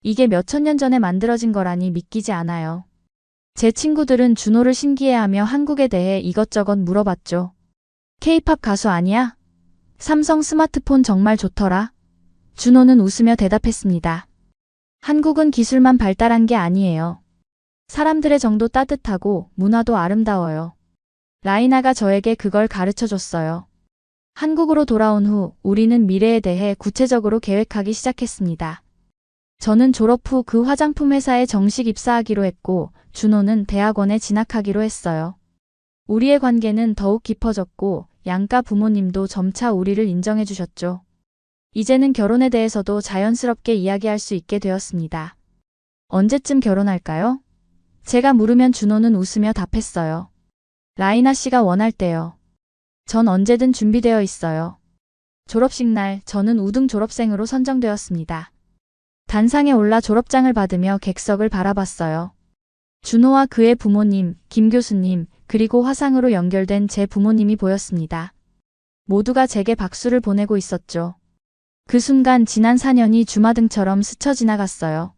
이게 몇천 년 전에 만들어진 거라니 믿기지 않아요. 제 친구들은 준호를 신기해하며 한국에 대해 이것저것 물어봤죠. K-팝 가수 아니야? 삼성 스마트폰 정말 좋더라. 준호는 웃으며 대답했습니다. 한국은 기술만 발달한 게 아니에요. 사람들의 정도 따뜻하고 문화도 아름다워요. 라이나가 저에게 그걸 가르쳐 줬어요. 한국으로 돌아온 후 우리는 미래에 대해 구체적으로 계획하기 시작했습니다. 저는 졸업 후 그 화장품 회사에 정식 입사하기로 했고 준호는 대학원에 진학하기로 했어요. 우리의 관계는 더욱 깊어졌고 양가 부모님도 점차 우리를 인정해 주셨죠. 이제는 결혼에 대해서도 자연스럽게 이야기할 수 있게 되었습니다. 언제쯤 결혼할까요? 제가 물으면 준호는 웃으며 답했어요. 라이나 씨가 원할 때요. 전 언제든 준비되어 있어요. 졸업식 날 저는 우등 졸업생으로 선정되었습니다. 단상에 올라 졸업장을 받으며 객석을 바라봤어요. 준호와 그의 부모님, 김 교수님, 그리고 화상으로 연결된 제 부모님이 보였습니다. 모두가 제게 박수를 보내고 있었죠. 그 순간 지난 4년이 주마등처럼 스쳐 지나갔어요.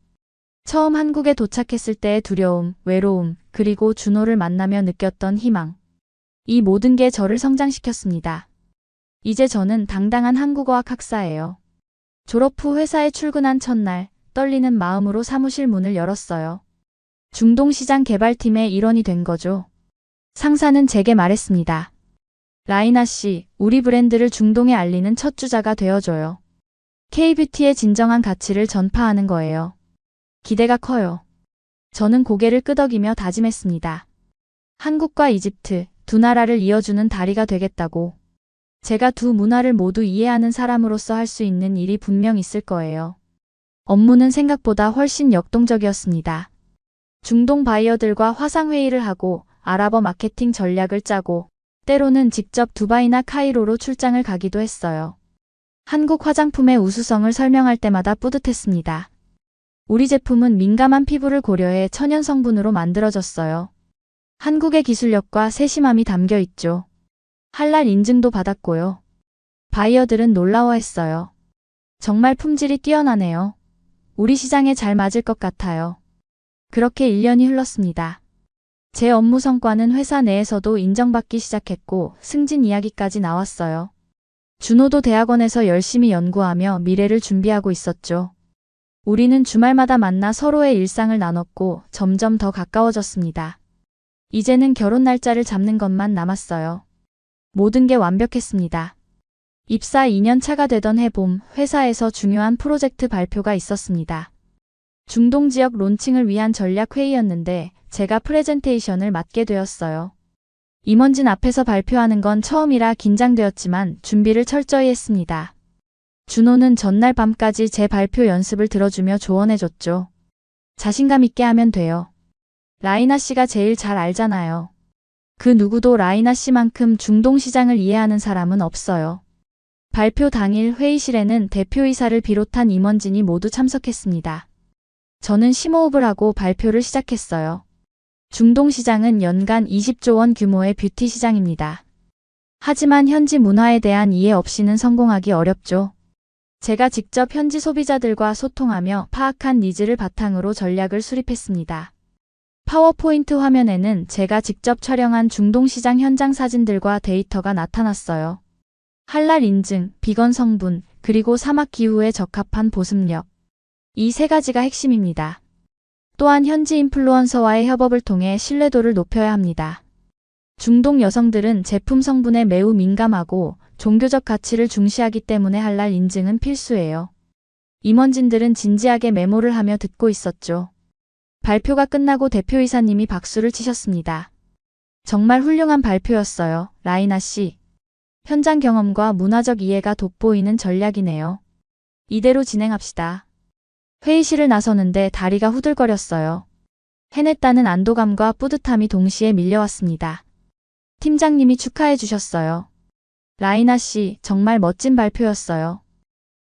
처음 한국에 도착했을 때의 두려움, 외로움, 그리고 준호를 만나며 느꼈던 희망. 이 모든 게 저를 성장시켰습니다. 이제 저는 당당한 한국어학 학사예요. 졸업 후 회사에 출근한 첫날, 떨리는 마음으로 사무실 문을 열었어요. 중동시장 개발팀의 일원이 된 거죠. 상사는 제게 말했습니다. 라이나 씨, 우리 브랜드를 중동에 알리는 첫 주자가 되어줘요. K-뷰티의 진정한 가치를 전파하는 거예요. 기대가 커요. 저는 고개를 끄덕이며 다짐했습니다. 한국과 이집트, 두 나라를 이어주는 다리가 되겠다고. 제가 두 문화를 모두 이해하는 사람으로서 할 수 있는 일이 분명 있을 거예요. 업무는 생각보다 훨씬 역동적이었습니다. 중동 바이어들과 화상회의를 하고 아랍어 마케팅 전략을 짜고 때로는 직접 두바이나 카이로로 출장을 가기도 했어요. 한국 화장품의 우수성을 설명할 때마다 뿌듯했습니다. 우리 제품은 민감한 피부를 고려해 천연 성분으로 만들어졌어요. 한국의 기술력과 세심함이 담겨 있죠. 할랄 인증도 받았고요. 바이어들은 놀라워했어요. 정말 품질이 뛰어나네요. 우리 시장에 잘 맞을 것 같아요. 그렇게 1년이 흘렀습니다. 제 업무 성과는 회사 내에서도 인정받기 시작했고 승진 이야기까지 나왔어요. 준호도 대학원에서 열심히 연구하며 미래를 준비하고 있었죠. 우리는 주말마다 만나 서로의 일상을 나눴고 점점 더 가까워졌습니다. 이제는 결혼 날짜를 잡는 것만 남았어요. 모든 게 완벽했습니다. 입사 2년 차가 되던 해봄, 회사에서 중요한 프로젝트 발표가 있었습니다. 중동 지역 론칭을 위한 전략 회의였는데 제가 프레젠테이션을 맡게 되었어요. 임원진 앞에서 발표하는 건 처음이라 긴장되었지만 준비를 철저히 했습니다. 준호는 전날 밤까지 제 발표 연습을 들어주며 조언해줬죠. 자신감 있게 하면 돼요. 라이나 씨가 제일 잘 알잖아요. 그 누구도 라이나 씨만큼 중동 시장을 이해하는 사람은 없어요. 발표 당일 회의실에는 대표이사를 비롯한 임원진이 모두 참석했습니다. 저는 심호흡을 하고 발표를 시작했어요. 중동 시장은 연간 20조 원 규모의 뷰티 시장입니다. 하지만 현지 문화에 대한 이해 없이는 성공하기 어렵죠. 제가 직접 현지 소비자들과 소통하며 파악한 니즈를 바탕으로 전략을 수립했습니다. 파워포인트 화면에는 제가 직접 촬영한 중동 시장 현장 사진들과 데이터가 나타났어요. 할랄 인증, 비건 성분, 그리고 사막 기후에 적합한 보습력. 이 세 가지가 핵심입니다. 또한 현지 인플루언서와의 협업을 통해 신뢰도를 높여야 합니다. 중동 여성들은 제품 성분에 매우 민감하고 종교적 가치를 중시하기 때문에 할랄 인증은 필수예요. 임원진들은 진지하게 메모를 하며 듣고 있었죠. 발표가 끝나고 대표이사님이 박수를 치셨습니다. 정말 훌륭한 발표였어요, 라이나 씨. 현장 경험과 문화적 이해가 돋보이는 전략이네요. 이대로 진행합시다. 회의실을 나서는데 다리가 후들거렸어요. 해냈다는 안도감과 뿌듯함이 동시에 밀려왔습니다. 팀장님이 축하해 주셨어요. 라이나 씨, 정말 멋진 발표였어요.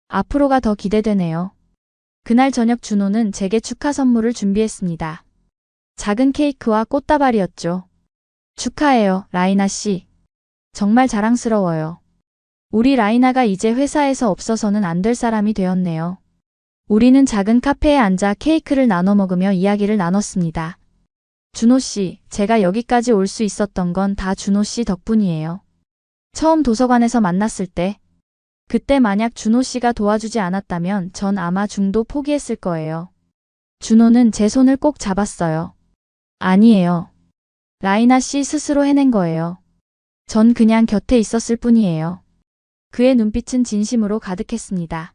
앞으로가 더 기대되네요. 그날 저녁 준호는 제게 축하 선물을 준비했습니다. 작은 케이크와 꽃다발이었죠. 축하해요, 라이나 씨. 정말 자랑스러워요. 우리 라이나가 이제 회사에서 없어서는 안 될 사람이 되었네요. 우리는 작은 카페에 앉아 케이크를 나눠 먹으며 이야기를 나눴습니다. 준호 씨, 제가 여기까지 올 수 있었던 건 다 준호 씨 덕분이에요. 처음 도서관에서 만났을 때, 그때 만약 준호 씨가 도와주지 않았다면 전 아마 중도 포기했을 거예요. 준호는 제 손을 꼭 잡았어요. 아니에요. 라이나 씨 스스로 해낸 거예요. 전 그냥 곁에 있었을 뿐이에요. 그의 눈빛은 진심으로 가득했습니다.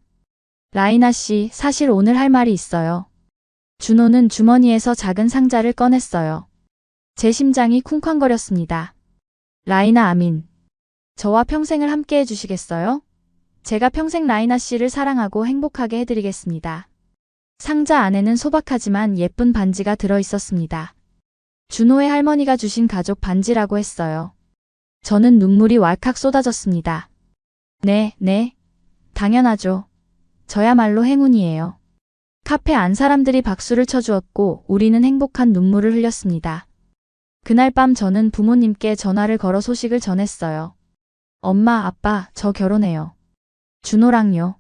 라이나 씨, 사실 오늘 할 말이 있어요. 준호는 주머니에서 작은 상자를 꺼냈어요. 제 심장이 쿵쾅거렸습니다. 라이나 아민. 저와 평생을 함께 해주시겠어요? 제가 평생 라이나 씨를 사랑하고 행복하게 해드리겠습니다. 상자 안에는 소박하지만 예쁜 반지가 들어있었습니다. 준호의 할머니가 주신 가족 반지라고 했어요. 저는 눈물이 왈칵 쏟아졌습니다. 네, 당연하죠. 저야말로 행운이에요. 카페 안 사람들이 박수를 쳐주었고 우리는 행복한 눈물을 흘렸습니다. 그날 밤 저는 부모님께 전화를 걸어 소식을 전했어요. 엄마, 아빠, 저 결혼해요. 준호랑요.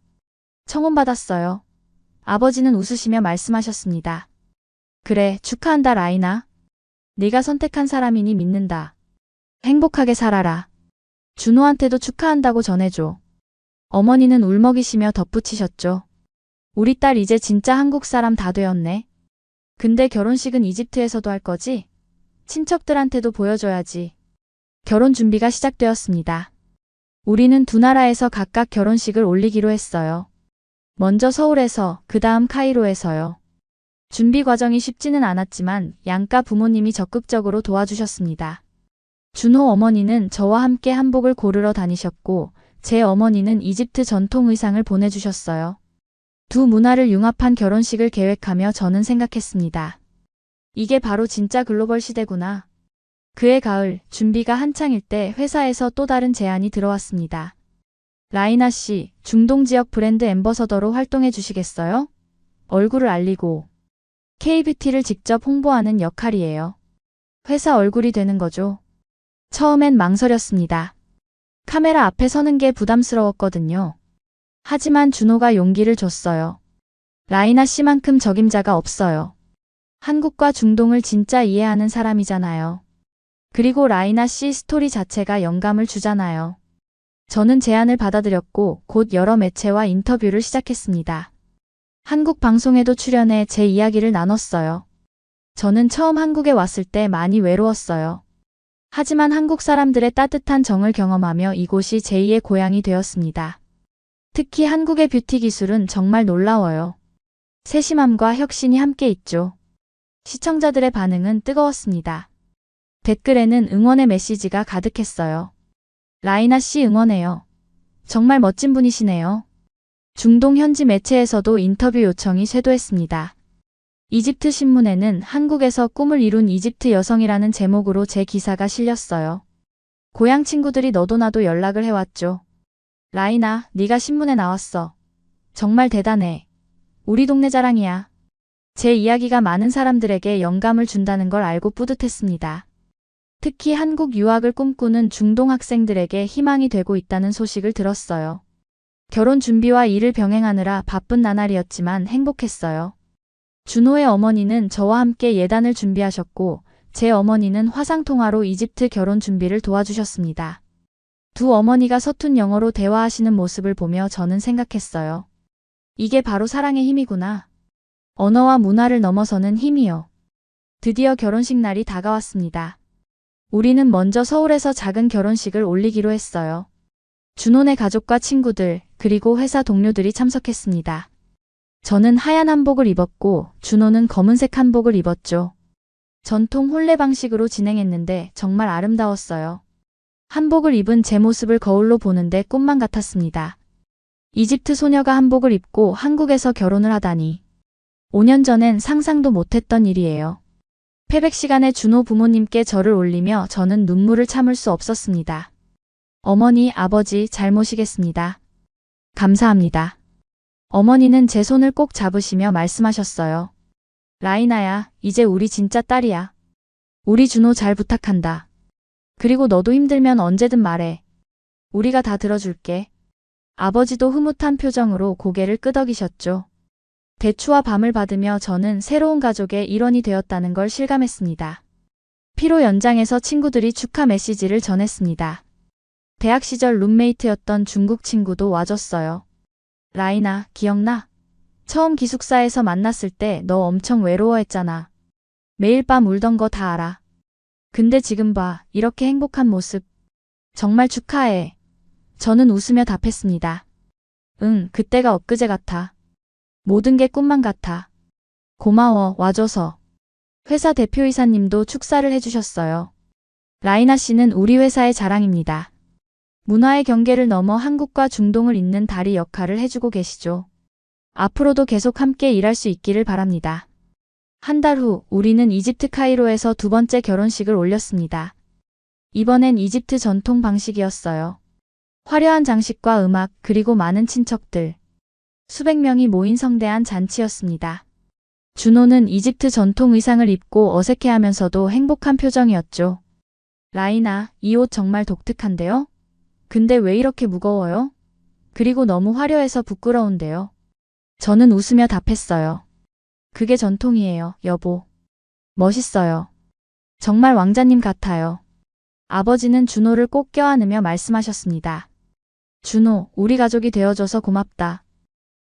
청혼받았어요. 아버지는 웃으시며 말씀하셨습니다. 그래, 축하한다 라이나. 네가 선택한 사람이니 믿는다. 행복하게 살아라. 준호한테도 축하한다고 전해줘. 어머니는 울먹이시며 덧붙이셨죠. 우리 딸 이제 진짜 한국 사람 다 되었네. 근데 결혼식은 이집트에서도 할 거지? 친척들한테도 보여줘야지. 결혼 준비가 시작되었습니다. 우리는 두 나라에서 각각 결혼식을 올리기로 했어요. 먼저 서울에서, 그 다음 카이로에서요. 준비 과정이 쉽지는 않았지만 양가 부모님이 적극적으로 도와주셨습니다. 준호 어머니는 저와 함께 한복을 고르러 다니셨고 제 어머니는 이집트 전통 의상을 보내주셨어요. 두 문화를 융합한 결혼식을 계획하며 저는 생각했습니다. 이게 바로 진짜 글로벌 시대구나. 그해 가을, 준비가 한창일 때 회사에서 또 다른 제안이 들어왔습니다. 라이나 씨, 중동 지역 브랜드 앰버서더로 활동해 주시겠어요? 얼굴을 알리고 K뷰티를 직접 홍보하는 역할이에요. 회사 얼굴이 되는 거죠. 처음엔 망설였습니다. 카메라 앞에 서는 게 부담스러웠거든요. 하지만 준호가 용기를 줬어요. 라이나 씨만큼 적임자가 없어요. 한국과 중동을 진짜 이해하는 사람이잖아요. 그리고 라이나 씨 스토리 자체가 영감을 주잖아요. 저는 제안을 받아들였고 곧 여러 매체와 인터뷰를 시작했습니다. 한국 방송에도 출연해 제 이야기를 나눴어요. 저는 처음 한국에 왔을 때 많이 외로웠어요. 하지만 한국 사람들의 따뜻한 정을 경험하며 이곳이 제2의 고향이 되었습니다. 특히 한국의 뷰티 기술은 정말 놀라워요. 세심함과 혁신이 함께 있죠. 시청자들의 반응은 뜨거웠습니다. 댓글에는 응원의 메시지가 가득했어요. 라이나 씨 응원해요. 정말 멋진 분이시네요. 중동 현지 매체에서도 인터뷰 요청이 쇄도했습니다. 이집트 신문에는 한국에서 꿈을 이룬 이집트 여성이라는 제목으로 제 기사가 실렸어요. 고향 친구들이 너도 나도 연락을 해왔죠. 라이나, 네가 신문에 나왔어. 정말 대단해. 우리 동네 자랑이야. 제 이야기가 많은 사람들에게 영감을 준다는 걸 알고 뿌듯했습니다. 특히 한국 유학을 꿈꾸는 중동 학생들에게 희망이 되고 있다는 소식을 들었어요. 결혼 준비와 일을 병행하느라 바쁜 나날이었지만 행복했어요. 준호의 어머니는 저와 함께 예단을 준비하셨고 제 어머니는 화상통화로 이집트 결혼 준비를 도와주셨습니다. 두 어머니가 서툰 영어로 대화하시는 모습을 보며 저는 생각했어요. 이게 바로 사랑의 힘이구나. 언어와 문화를 넘어서는 힘이요. 드디어 결혼식 날이 다가왔습니다. 우리는 먼저 서울에서 작은 결혼식을 올리기로 했어요. 준호네 가족과 친구들, 그리고 회사 동료들이 참석했습니다. 저는 하얀 한복을 입었고 준호는 검은색 한복을 입었죠. 전통 혼례 방식으로 진행했는데 정말 아름다웠어요. 한복을 입은 제 모습을 거울로 보는데 꿈만 같았습니다. 이집트 소녀가 한복을 입고 한국에서 결혼을 하다니. 5년 전엔 상상도 못했던 일이에요. 패백 시간에 준호 부모님께 절을 올리며 저는 눈물을 참을 수 없었습니다. 어머니, 아버지 잘 모시겠습니다. 감사합니다. 어머니는 제 손을 꼭 잡으시며 말씀하셨어요. 라이나야, 이제 우리 진짜 딸이야. 우리 준호 잘 부탁한다. 그리고 너도 힘들면 언제든 말해. 우리가 다 들어줄게. 아버지도 흐뭇한 표정으로 고개를 끄덕이셨죠. 대추와 밤을 받으며 저는 새로운 가족의 일원이 되었다는 걸 실감했습니다. 피로 연장해서 친구들이 축하 메시지를 전했습니다. 대학 시절 룸메이트였던 중국 친구도 와줬어요. 라이나, 기억나? 처음 기숙사에서 만났을 때 너 엄청 외로워했잖아. 매일 밤 울던 거 다 알아. 근데 지금 봐, 이렇게 행복한 모습. 정말 축하해. 저는 웃으며 답했습니다. 응, 그때가 엊그제 같아. 모든 게 꿈만 같아. 고마워, 와줘서. 회사 대표이사님도 축사를 해주셨어요. 라이나 씨는 우리 회사의 자랑입니다. 문화의 경계를 넘어 한국과 중동을 잇는 다리 역할을 해주고 계시죠. 앞으로도 계속 함께 일할 수 있기를 바랍니다. 한 달 후, 우리는 이집트 카이로에서 두 번째 결혼식을 올렸습니다. 이번엔 이집트 전통 방식이었어요. 화려한 장식과 음악, 그리고 많은 친척들. 수백 명이 모인 성대한 잔치였습니다. 준호는 이집트 전통 의상을 입고 어색해하면서도 행복한 표정이었죠. 라이나, 이 옷 정말 독특한데요? 근데 왜 이렇게 무거워요? 그리고 너무 화려해서 부끄러운데요. 저는 웃으며 답했어요. 그게 전통이에요, 여보. 멋있어요. 정말 왕자님 같아요. 아버지는 준호를 꼭 껴안으며 말씀하셨습니다. 준호, 우리 가족이 되어줘서 고맙다.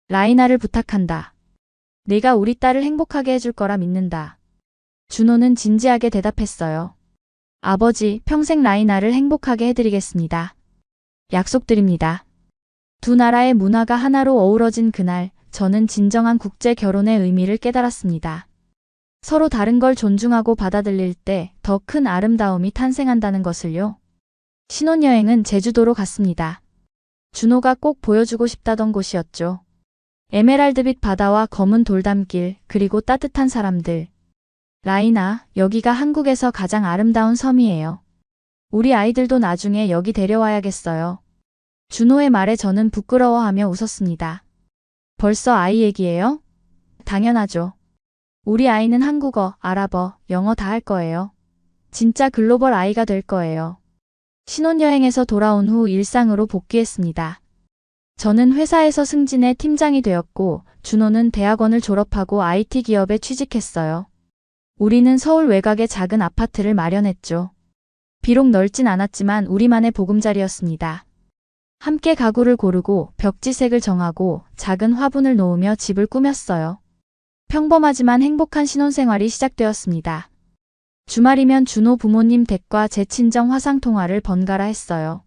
라이나를 부탁한다. 내가 우리 딸을 행복하게 해줄 거라 믿는다. 준호는 진지하게 대답했어요. 아버지, 평생 라이나를 행복하게 해드리겠습니다. 약속드립니다. 두 나라의 문화가 하나로 어우러진 그날, 저는 진정한 국제 결혼의 의미를 깨달았습니다. 서로 다른 걸 존중하고 받아들일 때 더 큰 아름다움이 탄생한다는 것을요. 신혼여행은 제주도로 갔습니다. 준호가 꼭 보여주고 싶다던 곳이었죠. 에메랄드빛 바다와 검은 돌담길, 그리고 따뜻한 사람들. 라이나, 여기가 한국에서 가장 아름다운 섬이에요. 우리 아이들도 나중에 여기 데려와야겠어요. 준호의 말에 저는 부끄러워하며 웃었습니다. 벌써 아이 얘기예요? 당연하죠. 우리 아이는 한국어, 아랍어, 영어 다 할 거예요. 진짜 글로벌 아이가 될 거예요. 신혼여행에서 돌아온 후 일상으로 복귀했습니다. 저는 회사에서 승진해 팀장이 되었고, 준호는 대학원을 졸업하고 IT 기업에 취직했어요. 우리는 서울 외곽에 작은 아파트를 마련했죠. 비록 넓진 않았지만 우리만의 보금자리였습니다. 함께 가구를 고르고 벽지색을 정하고 작은 화분을 놓으며 집을 꾸몄어요. 평범하지만 행복한 신혼생활이 시작되었습니다. 주말이면 준호 부모님 댁과 제 친정 화상통화를 번갈아 했어요.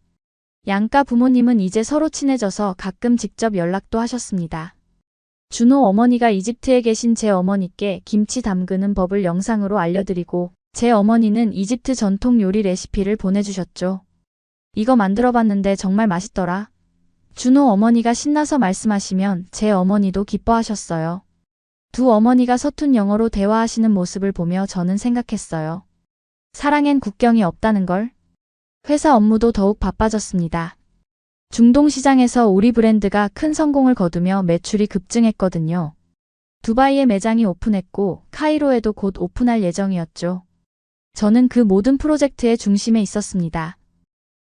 양가 부모님은 이제 서로 친해져서 가끔 직접 연락도 하셨습니다. 준호 어머니가 이집트에 계신 제 어머니께 김치 담그는 법을 영상으로 알려드리고 제 어머니는 이집트 전통 요리 레시피를 보내주셨죠. 이거 만들어봤는데 정말 맛있더라. 준호 어머니가 신나서 말씀하시면 제 어머니도 기뻐하셨어요. 두 어머니가 서툰 영어로 대화하시는 모습을 보며 저는 생각했어요. 사랑엔 국경이 없다는 걸. 회사 업무도 더욱 바빠졌습니다. 중동 시장에서 우리 브랜드가 큰 성공을 거두며 매출이 급증했거든요. 두바이에 매장이 오픈했고 카이로에도 곧 오픈할 예정이었죠. 저는 그 모든 프로젝트의 중심에 있었습니다.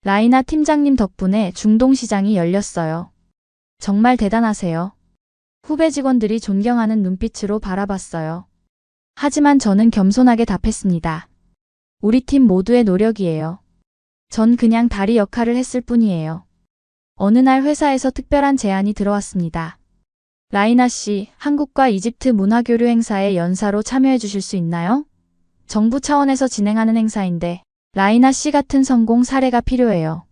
라이나 팀장님 덕분에 중동 시장이 열렸어요. 정말 대단하세요. 후배 직원들이 존경하는 눈빛으로 바라봤어요. 하지만 저는 겸손하게 답했습니다. 우리 팀 모두의 노력이에요. 전 그냥 다리 역할을 했을 뿐이에요. 어느 날 회사에서 특별한 제안이 들어왔습니다. 라이나 씨, 한국과 이집트 문화교류 행사에 연사로 참여해 주실 수 있나요? 정부 차원에서 진행하는 행사인데 라이나 씨 같은 성공 사례가 필요해요.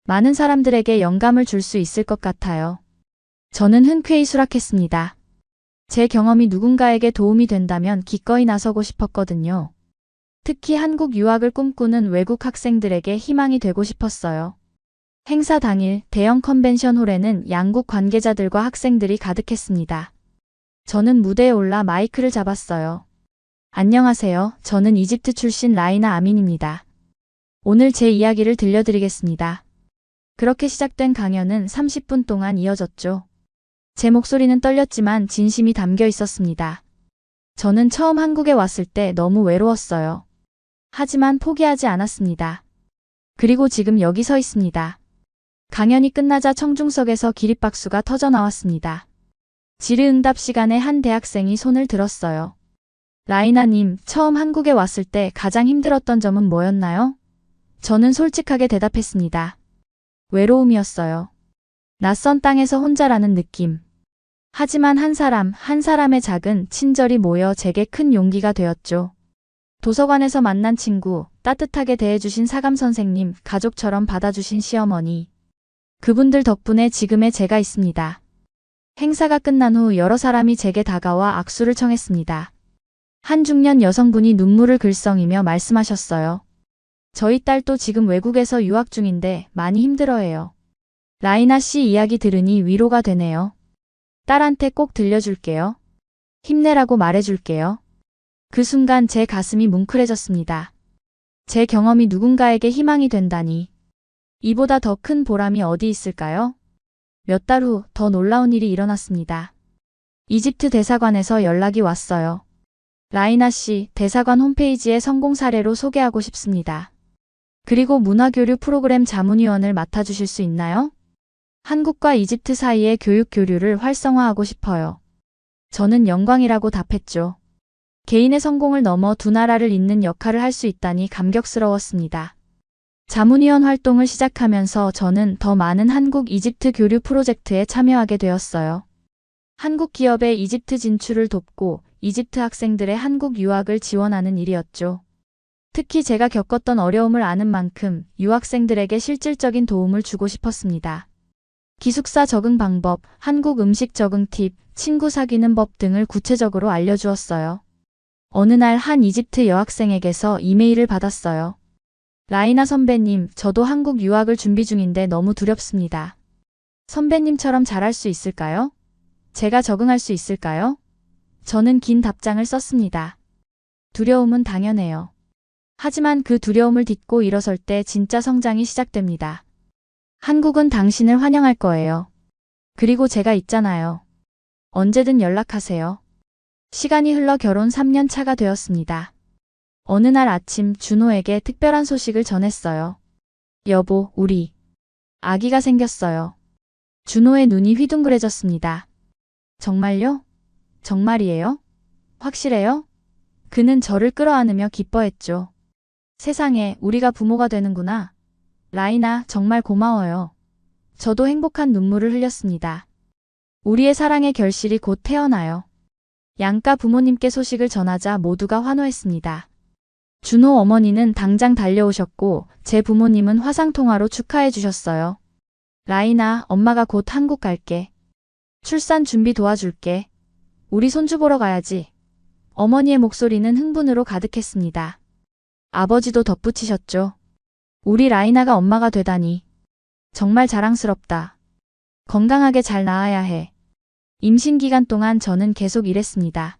많은 사람들에게 영감을 줄 수 있을 것 같아요. 저는 흔쾌히 수락했습니다. 제 경험이 누군가에게 도움이 된다면 기꺼이 나서고 싶었거든요. 특히 한국 유학을 꿈꾸는 외국 학생들에게 희망이 되고 싶었어요. 행사 당일 대형 컨벤션 홀에는 양국 관계자들과 학생들이 가득했습니다. 저는 무대에 올라 마이크를 잡았어요. 안녕하세요. 저는 이집트 출신 라이나 아민입니다. 오늘 제 이야기를 들려드리겠습니다. 그렇게 시작된 강연은 30분 동안 이어졌죠. 제 목소리는 떨렸지만 진심이 담겨 있었습니다. 저는 처음 한국에 왔을 때 너무 외로웠어요. 하지만 포기하지 않았습니다. 그리고 지금 여기 서 있습니다. 강연이 끝나자 청중석에서 기립박수가 터져 나왔습니다. 질의응답 시간에 한 대학생이 손을 들었어요. 라이나님, 처음 한국에 왔을 때 가장 힘들었던 점은 뭐였나요? 저는 솔직하게 대답했습니다. 외로움이었어요. 낯선 땅에서 혼자라는 느낌. 하지만 한 사람의 작은 친절이 모여 제게 큰 용기가 되었죠. 도서관에서 만난 친구, 따뜻하게 대해주신 사감 선생님, 가족처럼 받아주신 시어머니. 그분들 덕분에 지금의 제가 있습니다. 행사가 끝난 후 여러 사람이 제게 다가와 악수를 청했습니다. 한 중년 여성분이 눈물을 글썽이며 말씀하셨어요. 저희 딸도 지금 외국에서 유학 중인데 많이 힘들어해요. 라이나 씨 이야기 들으니 위로가 되네요. 딸한테 꼭 들려줄게요. 힘내라고 말해줄게요. 그 순간 제 가슴이 뭉클해졌습니다. 제 경험이 누군가에게 희망이 된다니. 이보다 더 큰 보람이 어디 있을까요? 몇 달 후 더 놀라운 일이 일어났습니다. 이집트 대사관에서 연락이 왔어요. 라이나 씨, 대사관 홈페이지에 성공 사례로 소개하고 싶습니다. 그리고 문화교류 프로그램 자문위원을 맡아주실 수 있나요? 한국과 이집트 사이의 교육 교류를 활성화하고 싶어요. 저는 영광이라고 답했죠. 개인의 성공을 넘어 두 나라를 잇는 역할을 할 수 있다니 감격스러웠습니다. 자문위원 활동을 시작하면서 저는 더 많은 한국-이집트 교류 프로젝트에 참여하게 되었어요. 한국 기업의 이집트 진출을 돕고 이집트 학생들의 한국 유학을 지원하는 일이었죠. 특히 제가 겪었던 어려움을 아는 만큼 유학생들에게 실질적인 도움을 주고 싶었습니다. 기숙사 적응 방법, 한국 음식 적응 팁, 친구 사귀는 법 등을 구체적으로 알려주었어요. 어느 날 한 이집트 여학생에게서 이메일을 받았어요. 라이나 선배님, 저도 한국 유학을 준비 중인데 너무 두렵습니다. 선배님처럼 잘할 수 있을까요? 제가 적응할 수 있을까요? 저는 긴 답장을 썼습니다. 두려움은 당연해요. 하지만 그 두려움을 딛고 일어설 때 진짜 성장이 시작됩니다. 한국은 당신을 환영할 거예요. 그리고 제가 있잖아요. 언제든 연락하세요. 시간이 흘러 결혼 3년 차가 되었습니다. 어느 날 아침 준호에게 특별한 소식을 전했어요. 여보, 우리 아기가 생겼어요. 준호의 눈이 휘둥그레졌습니다. 정말요? 정말이에요? 확실해요? 그는 저를 끌어안으며 기뻐했죠. 세상에, 우리가 부모가 되는구나. 라이나, 정말 고마워요. 저도 행복한 눈물을 흘렸습니다. 우리의 사랑의 결실이 곧 태어나요. 양가 부모님께 소식을 전하자 모두가 환호했습니다. 준호 어머니는 당장 달려오셨고 제 부모님은 화상통화로 축하해 주셨어요. 라이나, 엄마가 곧 한국 갈게. 출산 준비 도와줄게. 우리 손주 보러 가야지. 어머니의 목소리는 흥분으로 가득했습니다. 아버지도 덧붙이셨죠. 우리 라이나가 엄마가 되다니. 정말 자랑스럽다. 건강하게 잘 낳아야 해. 임신 기간 동안 저는 계속 일했습니다.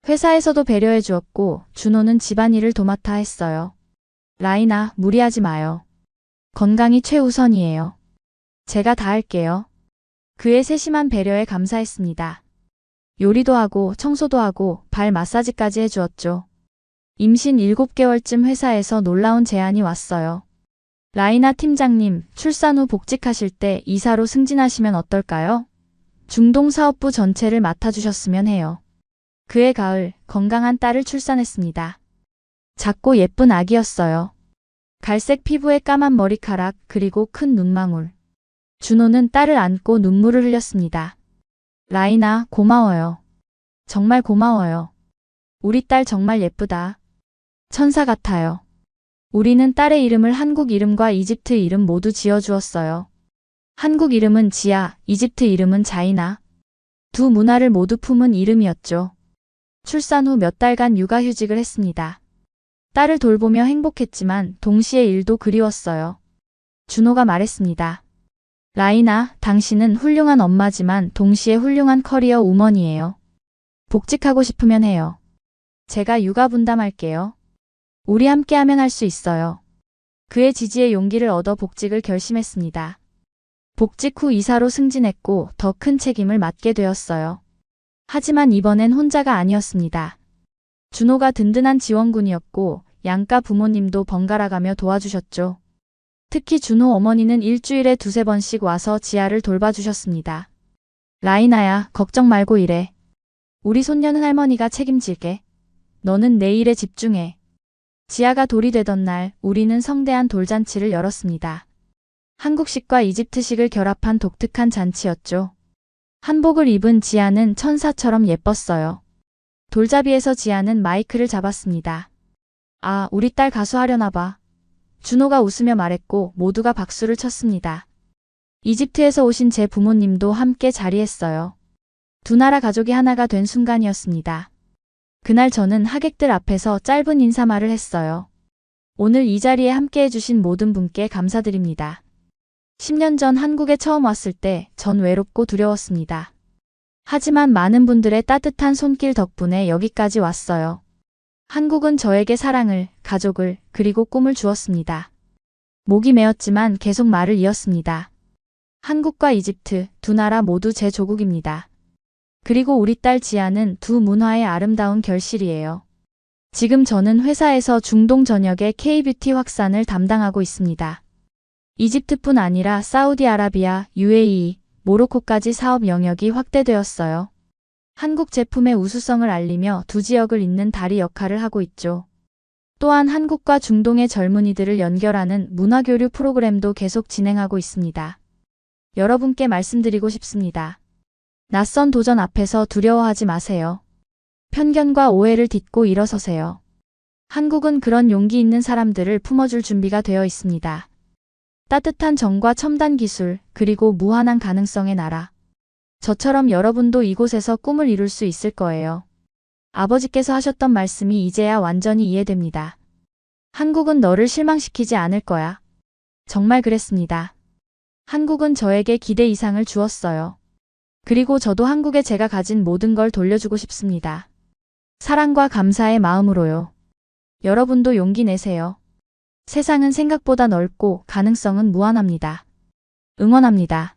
회사에서도 배려해 주었고 준호는 집안일을 도맡아 했어요. 라이나, 무리하지 마요. 건강이 최우선이에요. 제가 다 할게요. 그의 세심한 배려에 감사했습니다. 요리도 하고 청소도 하고 발 마사지까지 해주었죠. 임신 7개월쯤 회사에서 놀라운 제안이 왔어요. 라이나 팀장님, 출산 후 복직하실 때 이사로 승진하시면 어떨까요? 중동 사업부 전체를 맡아주셨으면 해요. 그해 가을, 건강한 딸을 출산했습니다. 작고 예쁜 아기였어요. 갈색 피부에 까만 머리카락, 그리고 큰 눈망울. 준호는 딸을 안고 눈물을 흘렸습니다. 라이나, 고마워요. 정말 고마워요. 우리 딸 정말 예쁘다. 천사 같아요. 우리는 딸의 이름을 한국 이름과 이집트 이름 모두 지어주었어요. 한국 이름은 지아, 이집트 이름은 자이나. 두 문화를 모두 품은 이름이었죠. 출산 후 몇 달간 육아휴직을 했습니다. 딸을 돌보며 행복했지만 동시에 일도 그리웠어요. 준호가 말했습니다. 라인아, 당신은 훌륭한 엄마지만 동시에 훌륭한 커리어 우먼이에요. 복직하고 싶으면 해요. 제가 육아 분담할게요. 우리 함께하면 할 수 있어요. 그의 지지에 용기를 얻어 복직을 결심했습니다. 복직 후 이사로 승진했고 더 큰 책임을 맡게 되었어요. 하지만 이번엔 혼자가 아니었습니다. 준호가 든든한 지원군이었고 양가 부모님도 번갈아가며 도와주셨죠. 특히 준호 어머니는 일주일에 2~3번씩 와서 지아를 돌봐주셨습니다. 라인아야, 걱정 말고 일해. 우리 손녀는 할머니가 책임질게. 너는 내 일에 집중해. 지아가 돌이 되던 날 우리는 성대한 돌잔치를 열었습니다. 한국식과 이집트식을 결합한 독특한 잔치였죠. 한복을 입은 지아는 천사처럼 예뻤어요. 돌잡이에서 지아는 마이크를 잡았습니다. 아, 우리 딸 가수하려나 봐. 준호가 웃으며 말했고 모두가 박수를 쳤습니다. 이집트에서 오신 제 부모님도 함께 자리했어요. 두 나라 가족이 하나가 된 순간이었습니다. 그날 저는 하객들 앞에서 짧은 인사말을 했어요. 오늘 이 자리에 함께 해주신 모든 분께 감사드립니다. 10년 전 한국에 처음 왔을 때 전 외롭고 두려웠습니다. 하지만 많은 분들의 따뜻한 손길 덕분에 여기까지 왔어요. 한국은 저에게 사랑을, 가족을, 그리고 꿈을 주었습니다. 목이 메었지만 계속 말을 이었습니다. 한국과 이집트, 두 나라 모두 제 조국입니다. 그리고 우리 딸 지아는 두 문화의 아름다운 결실이에요. 지금 저는 회사에서 중동 전역의 K-뷰티 확산을 담당하고 있습니다. 이집트뿐 아니라 사우디아라비아, UAE, 모로코까지 사업 영역이 확대되었어요. 한국 제품의 우수성을 알리며 두 지역을 잇는 다리 역할을 하고 있죠. 또한 한국과 중동의 젊은이들을 연결하는 문화교류 프로그램도 계속 진행하고 있습니다. 여러분께 말씀드리고 싶습니다. 낯선 도전 앞에서 두려워하지 마세요. 편견과 오해를 딛고 일어서세요. 한국은 그런 용기 있는 사람들을 품어줄 준비가 되어 있습니다. 따뜻한 정과 첨단 기술, 그리고 무한한 가능성의 나라. 저처럼 여러분도 이곳에서 꿈을 이룰 수 있을 거예요. 아버지께서 하셨던 말씀이 이제야 완전히 이해됩니다. 한국은 너를 실망시키지 않을 거야. 정말 그랬습니다. 한국은 저에게 기대 이상을 주었어요. 그리고 저도 한국에 제가 가진 모든 걸 돌려주고 싶습니다. 사랑과 감사의 마음으로요. 여러분도 용기 내세요. 세상은 생각보다 넓고 가능성은 무한합니다. 응원합니다.